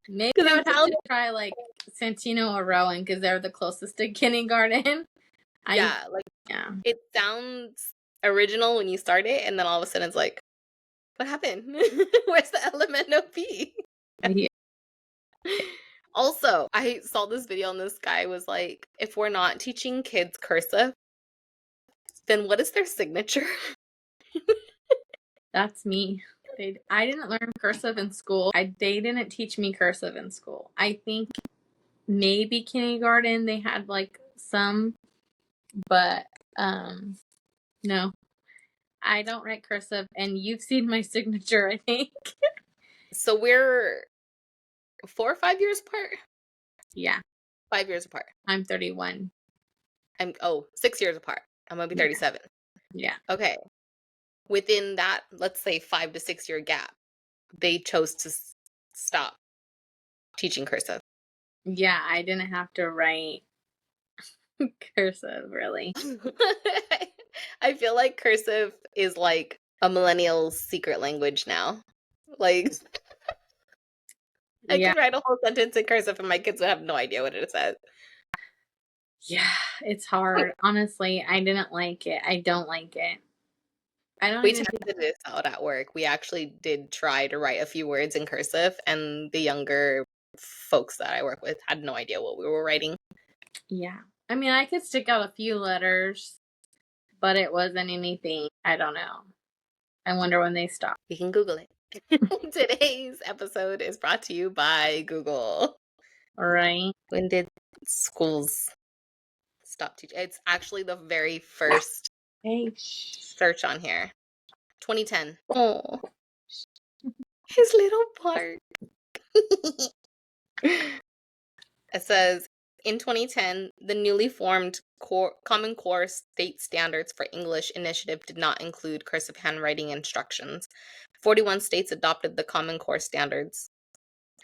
Speaker 1: Maybe I would have to try like Santino or Rowan, because they're the closest to kindergarten.
Speaker 2: It sounds original when you start it, and then all of a sudden it's like, what happened? Where's the Lmnop?
Speaker 1: Yeah.
Speaker 2: Also, I saw this video and this guy was like, if we're not teaching kids cursive, then what is their signature?
Speaker 1: That's me. I didn't learn cursive in school. They didn't teach me cursive in school. I think maybe kindergarten they had like some, but no. I don't write cursive, and you've seen my signature, I think.
Speaker 2: So we're 4 or 5 years apart?
Speaker 1: Yeah.
Speaker 2: 5 years apart.
Speaker 1: I'm 31.
Speaker 2: I'm 6 years apart. I'm gonna be 37.
Speaker 1: Yeah.
Speaker 2: Okay. Within that, let's say 5 to 6 year gap, they chose to stop teaching cursive.
Speaker 1: Yeah, I didn't have to write cursive, really.
Speaker 2: I feel like cursive is like a millennial's secret language now. Like, I
Speaker 1: Yeah.
Speaker 2: could write a whole sentence in cursive and my kids would have no idea what it says.
Speaker 1: Yeah, it's hard. Honestly, I didn't like it. I don't like it. I don't
Speaker 2: We
Speaker 1: even think
Speaker 2: tested this out at work. We actually did try to write a few words in cursive, and the younger folks that I work with had no idea what we were writing.
Speaker 1: yeah. I mean, I could stick out a few letters, but it wasn't anything. I don't know. I wonder when they stop.
Speaker 2: You can Google it. Today's episode is brought to you by Google.
Speaker 1: Right?
Speaker 2: When did schools stop teaching? It's actually the very first
Speaker 1: Hey,
Speaker 2: search on here. 2010. Oh, his little part. It says, in 2010, the newly formed Common Core State Standards for English initiative did not include cursive handwriting instructions. 41 states adopted the Common Core standards.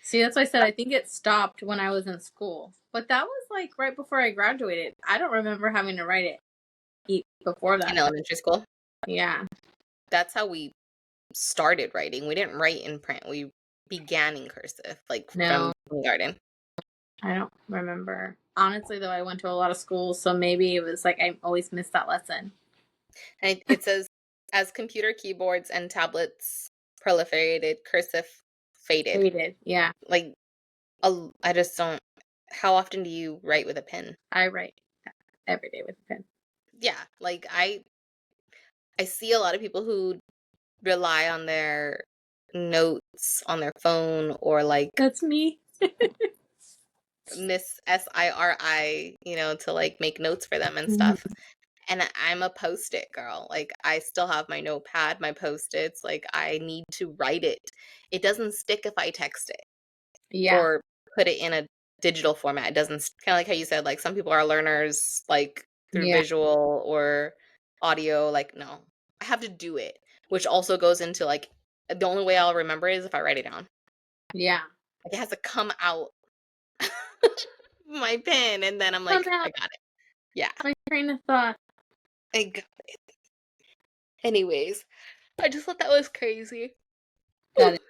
Speaker 1: See, that's why I said I think it stopped when I was in school. But that was like right before I graduated. I don't remember having to write it before that.
Speaker 2: In elementary school.
Speaker 1: Yeah.
Speaker 2: That's how we started writing. We didn't write in print. We began in cursive, like
Speaker 1: No.
Speaker 2: from kindergarten.
Speaker 1: I don't remember. Honestly, though, I went to a lot of schools, so maybe it was like I always missed that lesson.
Speaker 2: And it says, as computer keyboards and tablets proliferated, cursive faded.
Speaker 1: Faded, yeah.
Speaker 2: Like, I just don't. How often do you write with a pen?
Speaker 1: I write every day with a pen.
Speaker 2: Yeah, like I see a lot of people who rely on their notes on their phone or like
Speaker 1: That's me.
Speaker 2: Miss SIRI, to like make notes for them and stuff. And I'm a post-it girl. Like, I still have my notepad, my post-its. Like, I need to write it. It doesn't stick if I text it.
Speaker 1: Yeah.
Speaker 2: Or put it in a digital format. It doesn't, kind of like how you said, like, some people are learners, like, through visual or audio. Like, no. I have to do it. Which also goes into, like, the only way I'll remember it is if I write it down.
Speaker 1: Yeah.
Speaker 2: Like, it has to come out my pen, and then I'm like, I got it. Yeah.
Speaker 1: My train of thought.
Speaker 2: I got it. Anyways, I just thought that was crazy.
Speaker 1: That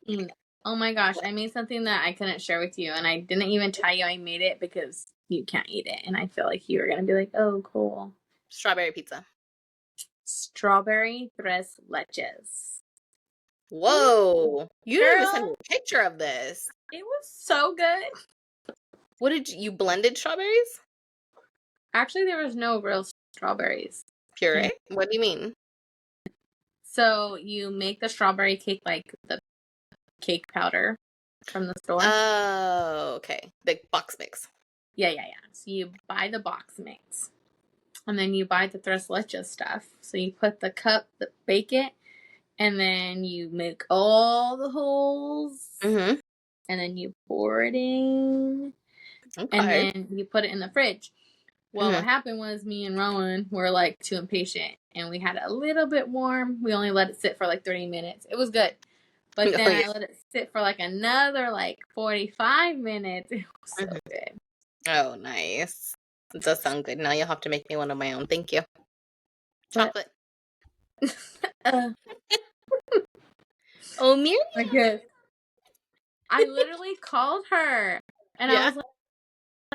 Speaker 1: is. Oh my gosh, I made something that I couldn't share with you, and I didn't even tell you I made it because you can't eat it, and I feel like you were gonna be like, "Oh, cool."
Speaker 2: Strawberry pizza.
Speaker 1: Strawberry tres leches.
Speaker 2: Whoa! You didn't even send me a picture of this.
Speaker 1: It was so good.
Speaker 2: What did you blended strawberries?
Speaker 1: Actually, there was no real strawberries.
Speaker 2: Puree? What do you mean?
Speaker 1: So you make the strawberry cake like the cake powder from the store.
Speaker 2: Oh, okay. The box mix.
Speaker 1: Yeah. So you buy the box mix. And then you buy the tres leches stuff. So you put the cup, bake it, and then you make all the holes.
Speaker 2: Mm-hmm.
Speaker 1: And then you pour it in.
Speaker 2: Okay.
Speaker 1: And then you put it in the fridge. Well, what happened was me and Rowan were like too impatient. And we had it a little bit warm. We only let it sit for like 30 minutes. It was good. But then I let it sit for like another like 45 minutes. It was so good.
Speaker 2: Oh, nice. It does sound good. Now you'll have to make me one of my own. Thank you. Chocolate. Oh, Miriam.
Speaker 1: I guess. I literally called her. And I was like,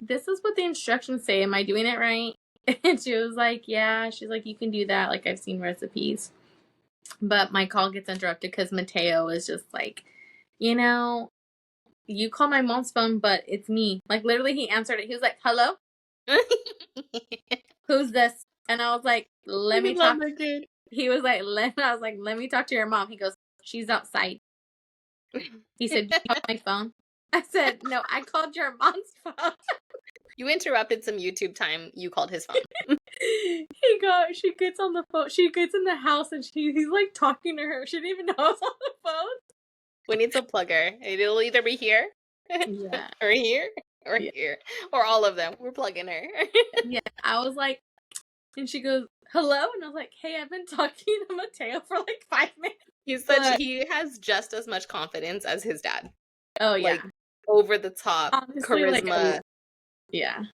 Speaker 1: this is what the instructions say. Am I doing it right? And she was like, yeah. She's like, you can do that. Like, I've seen recipes. But my call gets interrupted because Mateo is just like, you call my mom's phone, but it's me. Like, literally, he answered it. He was like, hello? Who's this? And I was like, let me talk. He was like, I was like, let me talk to your mom. He goes, she's outside. He said, you call my phone? I said, no, I called your mom's phone.
Speaker 2: You interrupted some YouTube time. You called his phone.
Speaker 1: She gets on the phone. She gets in the house and he's like talking to her. She didn't even know I was on the phone.
Speaker 2: We need to plug her. It'll either be here,
Speaker 1: Yeah.
Speaker 2: or here, or here, or all of them. We're plugging her.
Speaker 1: Yeah. I was like, and she goes, hello? And I was like, hey, I've been talking to Mateo for like 5 minutes.
Speaker 2: He said he has just as much confidence as his dad.
Speaker 1: Oh, yeah.
Speaker 2: Like, over the top,
Speaker 1: honestly,
Speaker 2: charisma,
Speaker 1: yeah.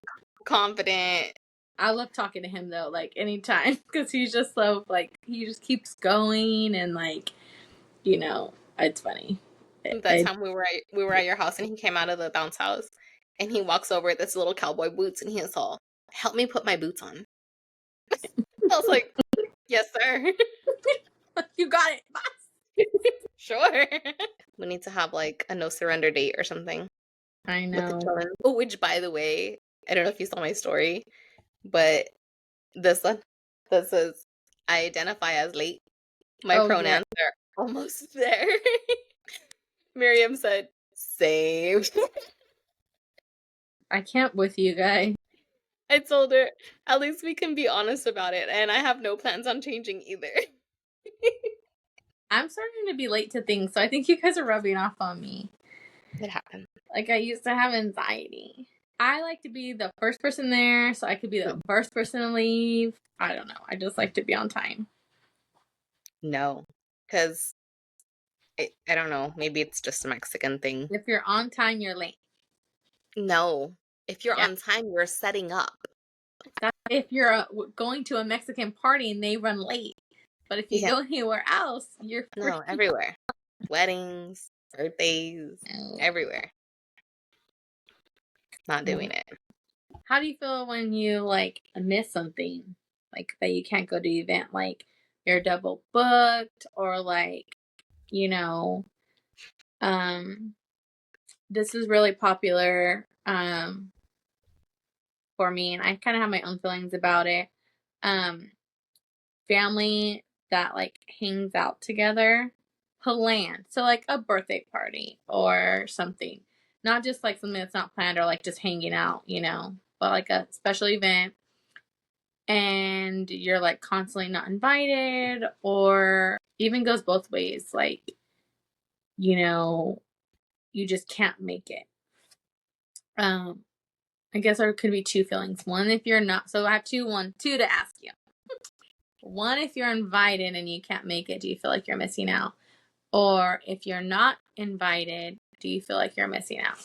Speaker 2: confident.
Speaker 1: I love talking to him though, like anytime, because he's just so like he just keeps going and like, you know, it's funny.
Speaker 2: That time we were at your house and he came out of the bounce house and he walks over with this little cowboy boots and he's all, help me put my boots on. I was like, yes, sir.
Speaker 1: You got it, boss.
Speaker 2: Sure. We need to have like a no surrender date or something.
Speaker 1: I know.
Speaker 2: Oh, which by the way, I don't know if you saw my story, but this one that says I identify as late. My pronouns are almost there. Miriam said, same.
Speaker 1: I can't with you guys.
Speaker 2: I told her, at least we can be honest about it, and I have no plans on changing either.
Speaker 1: I'm starting to be late to things, so I think you guys are rubbing off on me.
Speaker 2: It happened.
Speaker 1: Like, I used to have anxiety. I like to be the first person there, so I could be the first person to leave. I don't know. I just like to be on time.
Speaker 2: No, because I don't know. Maybe it's just a Mexican thing.
Speaker 1: If you're on time, you're late.
Speaker 2: No. If you're on time, you're setting up.
Speaker 1: That's if you're going to a Mexican party and they run late. But if you go anywhere else, you're
Speaker 2: no, everywhere. Weddings, birthdays, everywhere. Not doing it.
Speaker 1: How do you feel when you like miss something? Like that you can't go to the event, like you're double booked, or like, you know, this is really popular for me, and I kind of have my own feelings about it. Family that like hangs out together, planned, so like a birthday party or something, not just like something that's not planned or like just hanging out, you know, but like a special event, and you're like constantly not invited, or even goes both ways, like, you know, you just can't make it. I guess there could be two feelings. One, if you're not, so I have two to ask you. One, if you're invited and you can't make it, do you feel like you're missing out? Or if you're not invited, do you feel like you're missing out?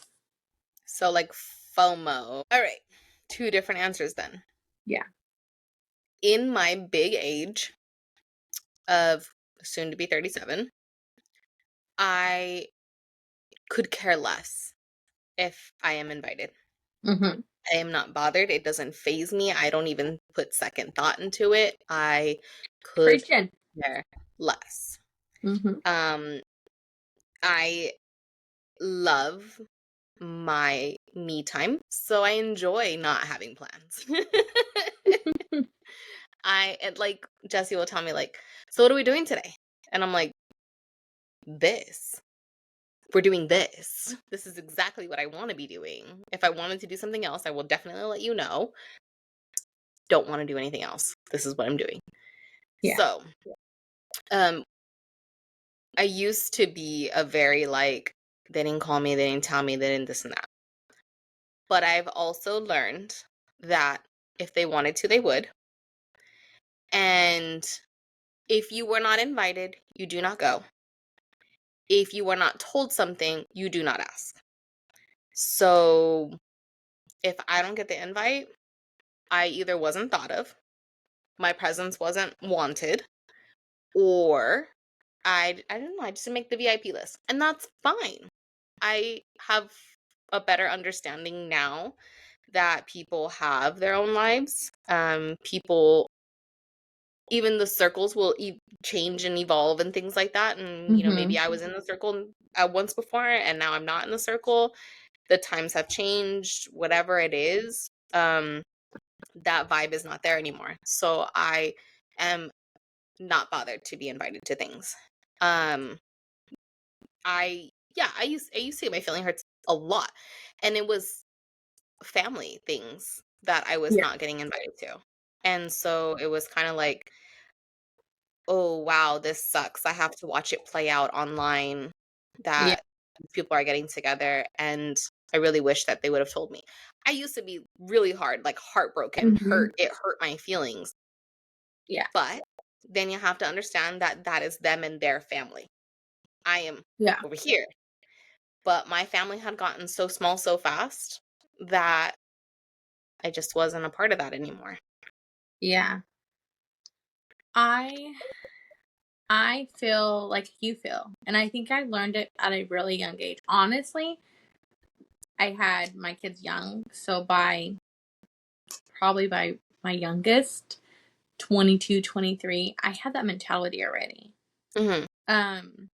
Speaker 2: So like FOMO. All right. Two different answers then.
Speaker 1: Yeah.
Speaker 2: In my big age of soon to be 37, I could care less if I am invited.
Speaker 1: Mm-hmm.
Speaker 2: I am not bothered. It doesn't faze me. I don't even put second thought into it. I could care less.
Speaker 1: Mm-hmm.
Speaker 2: I love my me time, so I enjoy not having plans. Like Jesse will tell me like, so what are we doing today? And I'm like, this. We're doing this. This is exactly what I want to be doing. If I wanted to do something else, I will definitely let you know. Don't want to do anything else. This is what I'm doing. Yeah. So, I used to be a very like, they didn't call me, they didn't tell me, they didn't this and that. But I've also learned that if they wanted to, they would. And if you were not invited, you do not go. If you were not told something, you do not ask. So if I don't get the invite, I either wasn't thought of, my presence wasn't wanted, or I don't know, I just didn't make the VIP list. And that's fine. I have a better understanding now that people have their own lives. People even the circles will change and evolve and things like that. And, maybe I was in the circle once before and now I'm not in the circle. The times have changed, whatever it is. That vibe is not there anymore. So I am not bothered to be invited to things. Um, I used to get my feeling hurts a lot. And it was family things that I was
Speaker 1: Yeah.
Speaker 2: not getting invited to. And so it was kind of like, oh wow, this sucks. I have to watch it play out online
Speaker 1: Yeah.
Speaker 2: that people are getting together, and I really wish that they would have told me. I used to be really hard, like heartbroken,
Speaker 1: Mhm.
Speaker 2: hurt. It hurt my feelings.
Speaker 1: Yeah.
Speaker 2: But then you have to understand that that is them and their family. I am
Speaker 1: Yeah.
Speaker 2: over here. But my family had gotten so small so fast that I just wasn't a part of that anymore.
Speaker 1: Yeah. I I feel like you feel, and I think I learned it at a really young age. Honestly, I had my kids young, so probably by my youngest, 22, 23, I had that mentality already.
Speaker 2: Hmm.
Speaker 1: Um,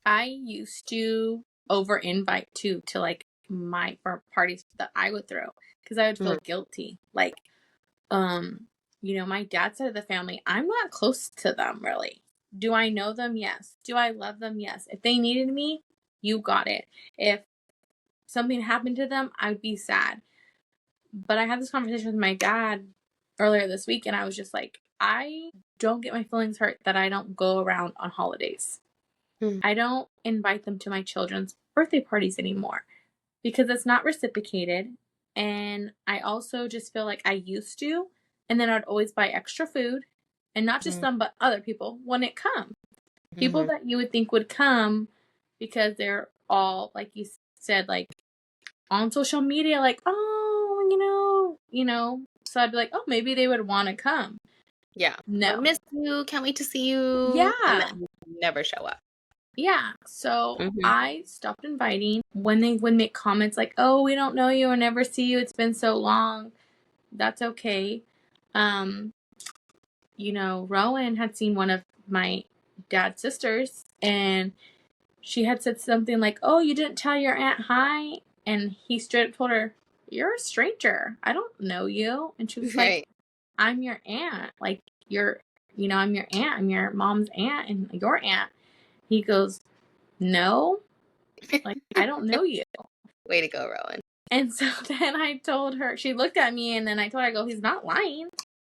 Speaker 1: I used to over invite too to like my parties that I would throw because I would feel
Speaker 2: Hmm.
Speaker 1: guilty. Like, my dad's side of the family, I'm not close to them really. Do I know them? Yes. Do I love them? Yes. If they needed me, you got it. If something happened to them, I'd be sad. But I had this conversation with my dad earlier this week, and I was just like, I don't get my feelings hurt that I don't go around on holidays.
Speaker 2: Hmm.
Speaker 1: I don't invite them to my children's birthday parties anymore because it's not reciprocated. And I also just feel like I used to, and then I'd always buy extra food, and not just them, but other people when it comes. People
Speaker 2: Hmm.
Speaker 1: that you would think would come because they're all, like you said, like on social media, like, oh, So I'd be like, oh, maybe they would want to come.
Speaker 2: Yeah. Or
Speaker 1: No.
Speaker 2: miss you, can't wait to see you. And
Speaker 1: Yeah.
Speaker 2: then never show up.
Speaker 1: Yeah. So
Speaker 2: Hmm.
Speaker 1: I stopped inviting when they would make comments like, oh, we don't know you or never see you. It's been so long. That's okay. Um, Rowan had seen one of my dad's sisters, and she had said something like, oh, you didn't tell your aunt hi. And he straight up told her, you're a stranger. I don't know you. And she was like,
Speaker 2: Right.
Speaker 1: I'm your aunt. Like, I'm your aunt. I'm your mom's aunt and your aunt. He goes, no, like, I don't know you.
Speaker 2: Way to go, Rowan.
Speaker 1: And so then I told her, she looked at me, and then I told her, I go, he's not lying.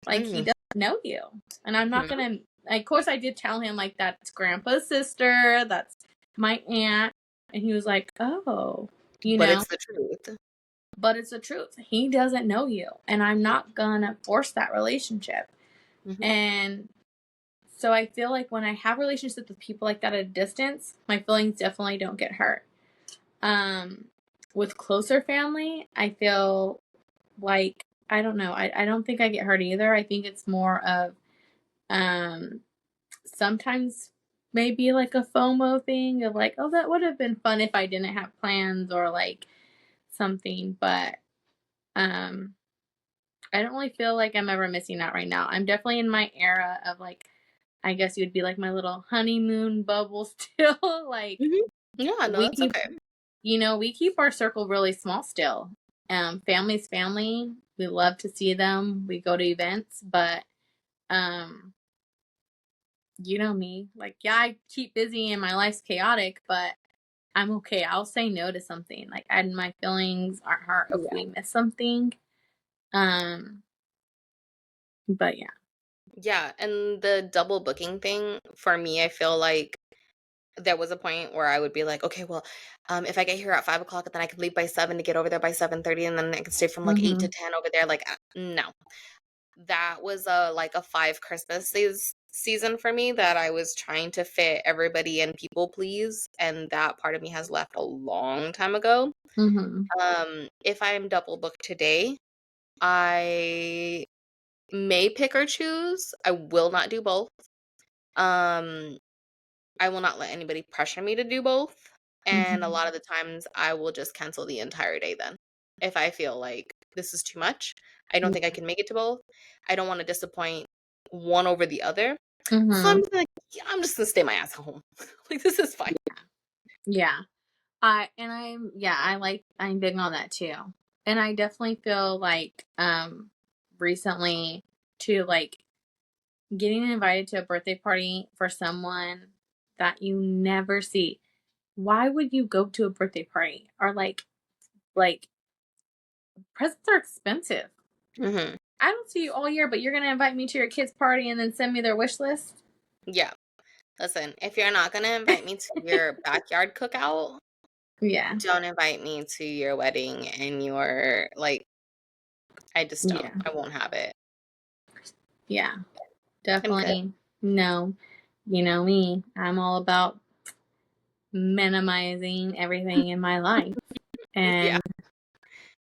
Speaker 1: Like, he
Speaker 2: Hmm.
Speaker 1: doesn't know you. And I'm not going to, of course, I did tell him, like, that's grandpa's sister. That's my aunt. And he was like, oh,
Speaker 2: But it's the truth.
Speaker 1: but it's the truth. He doesn't know you. And I'm not going to force that relationship.
Speaker 2: Hmm.
Speaker 1: And so I feel like when I have relationships with people like that at a distance, my feelings definitely don't get hurt. With closer family, I feel like, I don't know. I don't think I get hurt either. I think it's more of sometimes maybe like a FOMO thing of like, oh, that would have been fun if I didn't have plans or like something. But I don't really feel like I'm ever missing out right now. I'm definitely in my era of like, I guess you'd be like my little honeymoon bubble still. Like,
Speaker 2: Hmm. Yeah, no,
Speaker 1: we
Speaker 2: that's
Speaker 1: keep,
Speaker 2: okay.
Speaker 1: we keep our circle really small still. Family's family. We love to see them. We go to events, but um, you know me. Like, yeah, I keep busy and my life's chaotic, but I'm okay. I'll say no to something. Like, and my feelings aren't hurt if
Speaker 2: Yeah.
Speaker 1: we miss something. Um, but yeah.
Speaker 2: Yeah, and the double booking thing, for me, I feel like there was a point where I would be like, okay, well, if I get here at 5 o'clock, then I can leave by 7 to get over there by 7:30, and then I can stay from like 8 to
Speaker 1: Mm-hmm.
Speaker 2: 10 over there. Like, no, that was a 5 Christmas season for me that I was trying to fit everybody and people please, and that part of me has left a long time ago.
Speaker 1: Mm-hmm.
Speaker 2: If I'm double booked today, I may pick or choose. I will not do both. Um, I will not let anybody pressure me to do both. And a
Speaker 1: Mm-hmm.
Speaker 2: lot of the times I will just cancel the entire day then. If I feel like this is too much, I don't think I can make it to both. I don't want to disappoint one over the other. So I'm just like, yeah, I'm just gonna stay my ass at home. Like, this is fine.
Speaker 1: Yeah. I'm big on that too. And I definitely feel like recently to like getting invited to a birthday party for someone that you never see. Why would you go to a birthday party? Or like presents are expensive.
Speaker 2: Mm-hmm.
Speaker 1: I don't see you all year, but you're gonna invite me to your kid's party and then send me their wish list?
Speaker 2: Yeah. Listen, if you're not gonna invite me to your backyard cookout,
Speaker 1: Yeah.
Speaker 2: don't invite me to your wedding and your, like, I just don't.
Speaker 1: Yeah.
Speaker 2: I won't have it.
Speaker 1: Yeah.
Speaker 2: I'm good.
Speaker 1: Definitely. No. You know me. I'm all about minimizing everything in my life.
Speaker 2: Yeah.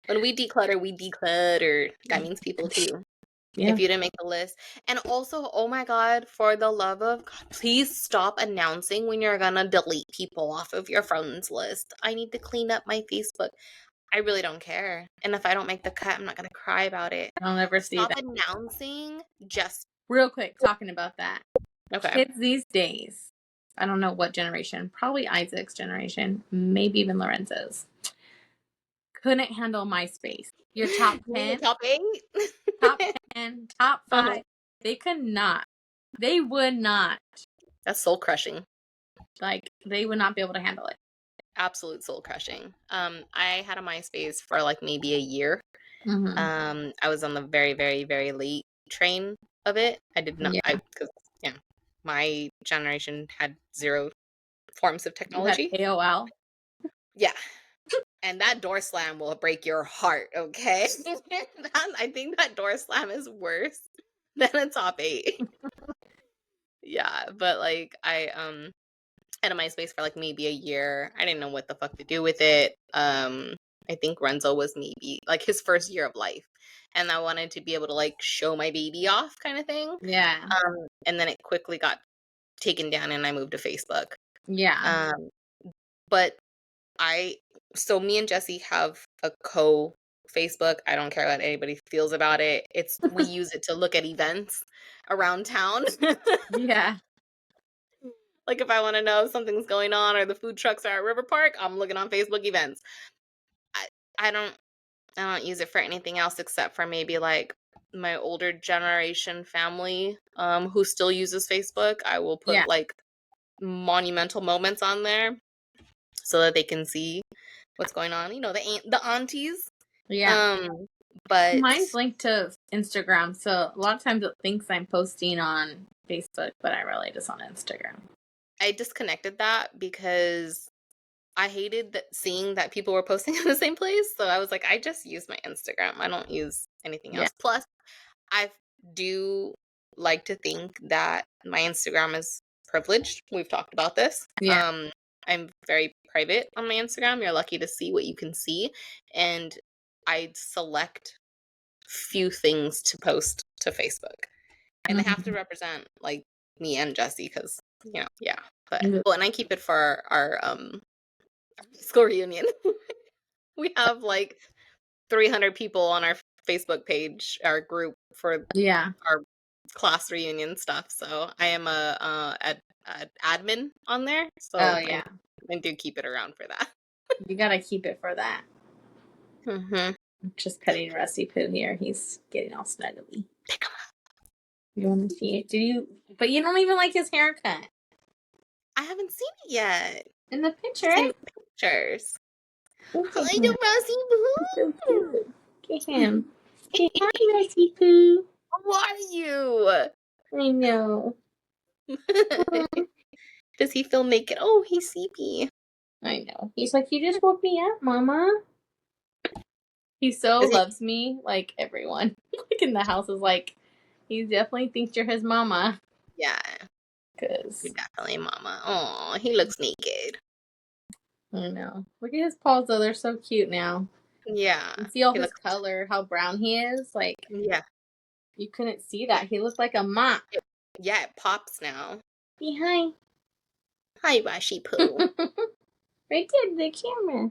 Speaker 1: And
Speaker 2: When we declutter. That means people too.
Speaker 1: yeah.
Speaker 2: If you didn't make the list. And also, oh my God, for the love of God, please stop announcing when you're gonna delete people off of your friends list. I need to clean up my Facebook. I really don't care. And if I don't make the cut, I'm not gonna cry about it.
Speaker 1: I'll never see
Speaker 2: Stop
Speaker 1: that.
Speaker 2: announcing just
Speaker 1: Real quick, talking about that.
Speaker 2: okay.
Speaker 1: Kids these days, I don't know what generation, probably Isaac's generation, maybe even Lorenzo's, couldn't handle MySpace. Your top 10,
Speaker 2: Top 8?
Speaker 1: top 10, top 5, they could not. They would not.
Speaker 2: That's soul crushing.
Speaker 1: Like, they would not be able to handle it.
Speaker 2: Absolute soul crushing. I had a MySpace for like maybe a year.
Speaker 1: Mm-hmm.
Speaker 2: I was on the very, very, very late train of it. I did not,
Speaker 1: Yeah.
Speaker 2: because my generation had zero forms of
Speaker 1: You had
Speaker 2: technology.
Speaker 1: AOL.
Speaker 2: Yeah. And that door slam will break your heart, okay? I think that door slam is worse than a top 8. Yeah, but like I had a MySpace for like maybe a year. I didn't know what the fuck to do with it. I think Renzo was maybe like his first year of life. And I wanted to be able to like show my baby off kind of thing.
Speaker 1: Yeah.
Speaker 2: And then it quickly got taken down and I moved to Facebook.
Speaker 1: Yeah.
Speaker 2: But so me and Jesse have a Facebook. I don't care what anybody feels about it. We use it to look at events around town.
Speaker 1: Yeah.
Speaker 2: Like if I want to know if something's going on or the food trucks are at River Park, I'm looking on Facebook events. I don't use it for anything else except for maybe like my older generation family who still uses Facebook. I will put like monumental moments on there so that they can see what's going on. You know, the aunties.
Speaker 1: Yeah.
Speaker 2: But
Speaker 1: mine's linked to Instagram, so a lot of times it thinks I'm posting on Facebook, but I really just on Instagram.
Speaker 2: I disconnected that because I hated seeing that people were posting in the same place. So I was like, I just use my Instagram. I don't use anything else. Plus, I do like to think that my Instagram is privileged. We've talked about this.
Speaker 1: Yeah.
Speaker 2: I'm very private on my Instagram. You're lucky to see what you can see. And I select few things to post to Facebook. And they have to represent like me and Jesse because, yeah. But and I keep it for our school reunion. We have like 300 people on our Facebook page, our group for our class reunion stuff. So I am a admin on there. So I do keep it around for that.
Speaker 1: You gotta keep it for that.
Speaker 2: Mm-hmm.
Speaker 1: I'm just petting Rusty Poo here. He's getting all snuggly. You want to see it? But you don't even like his haircut.
Speaker 2: I haven't seen it yet.
Speaker 1: In the picture.
Speaker 2: Pictures.
Speaker 1: Look at
Speaker 2: Hi,
Speaker 1: him.
Speaker 2: Rusty Poo.
Speaker 1: So cute. Look at him. Say hi, Rusty Poo.
Speaker 2: How are you?
Speaker 1: I know.
Speaker 2: Does he feel naked? Oh, he's sleepy.
Speaker 1: I know. He's like, you just woke me up, Mama. He so loves me, like everyone. Like in the house is like, he definitely thinks you're his mama.
Speaker 2: Yeah.
Speaker 1: Cause
Speaker 2: you're definitely mama. Oh, he looks naked.
Speaker 1: I know. Look at his paws though, they're so cute now.
Speaker 2: Yeah.
Speaker 1: You see all his color, how brown he is? Like,
Speaker 2: yeah.
Speaker 1: You couldn't see that. He looked like a mop.
Speaker 2: Yeah, it pops now.
Speaker 1: Say hi.
Speaker 2: Hi, Washi Poo.
Speaker 1: Right there, the camera.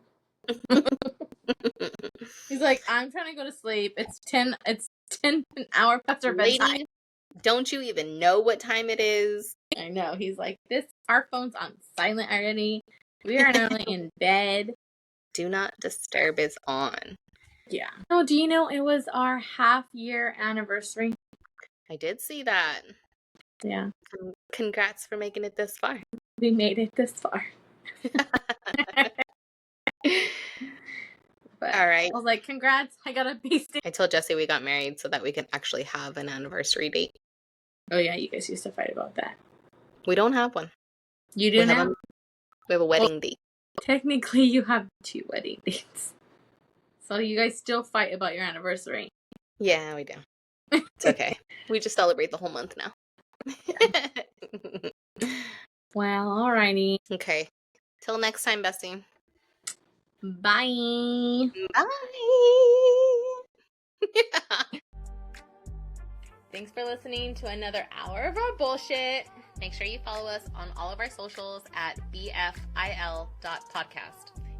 Speaker 1: He's like, I'm trying to go to sleep. It's 10 an hour past our bedtime.
Speaker 2: Don't you even know what time it is?
Speaker 1: I know. He's like, our phone's on silent already. We are not in bed.
Speaker 2: Do not disturb is on.
Speaker 1: Yeah. Oh, do you know it was our half-year anniversary?
Speaker 2: I did see that.
Speaker 1: Yeah.
Speaker 2: Congrats for making it this far.
Speaker 1: We made it this far. But
Speaker 2: all right.
Speaker 1: I was like, congrats, I got a beastie.
Speaker 2: I told Jesse we got married so that we can actually have an anniversary date.
Speaker 1: Oh yeah, you guys used to fight about that.
Speaker 2: We don't have one.
Speaker 1: You do now?
Speaker 2: We have a wedding date.
Speaker 1: Technically, you have 2 wedding dates. So you guys still fight about your anniversary.
Speaker 2: Yeah, we do. It's okay. We just celebrate the whole month now.
Speaker 1: Well, alrighty.
Speaker 2: Okay. Till next time, bestie.
Speaker 1: Bye.
Speaker 2: Bye.
Speaker 1: Thanks for listening to another hour of our bullshit.
Speaker 2: Make sure you follow us on all of our socials at BFIL.podcast.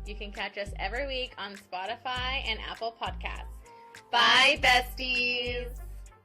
Speaker 1: You can catch us every week on Spotify and Apple Podcasts.
Speaker 2: Bye, besties.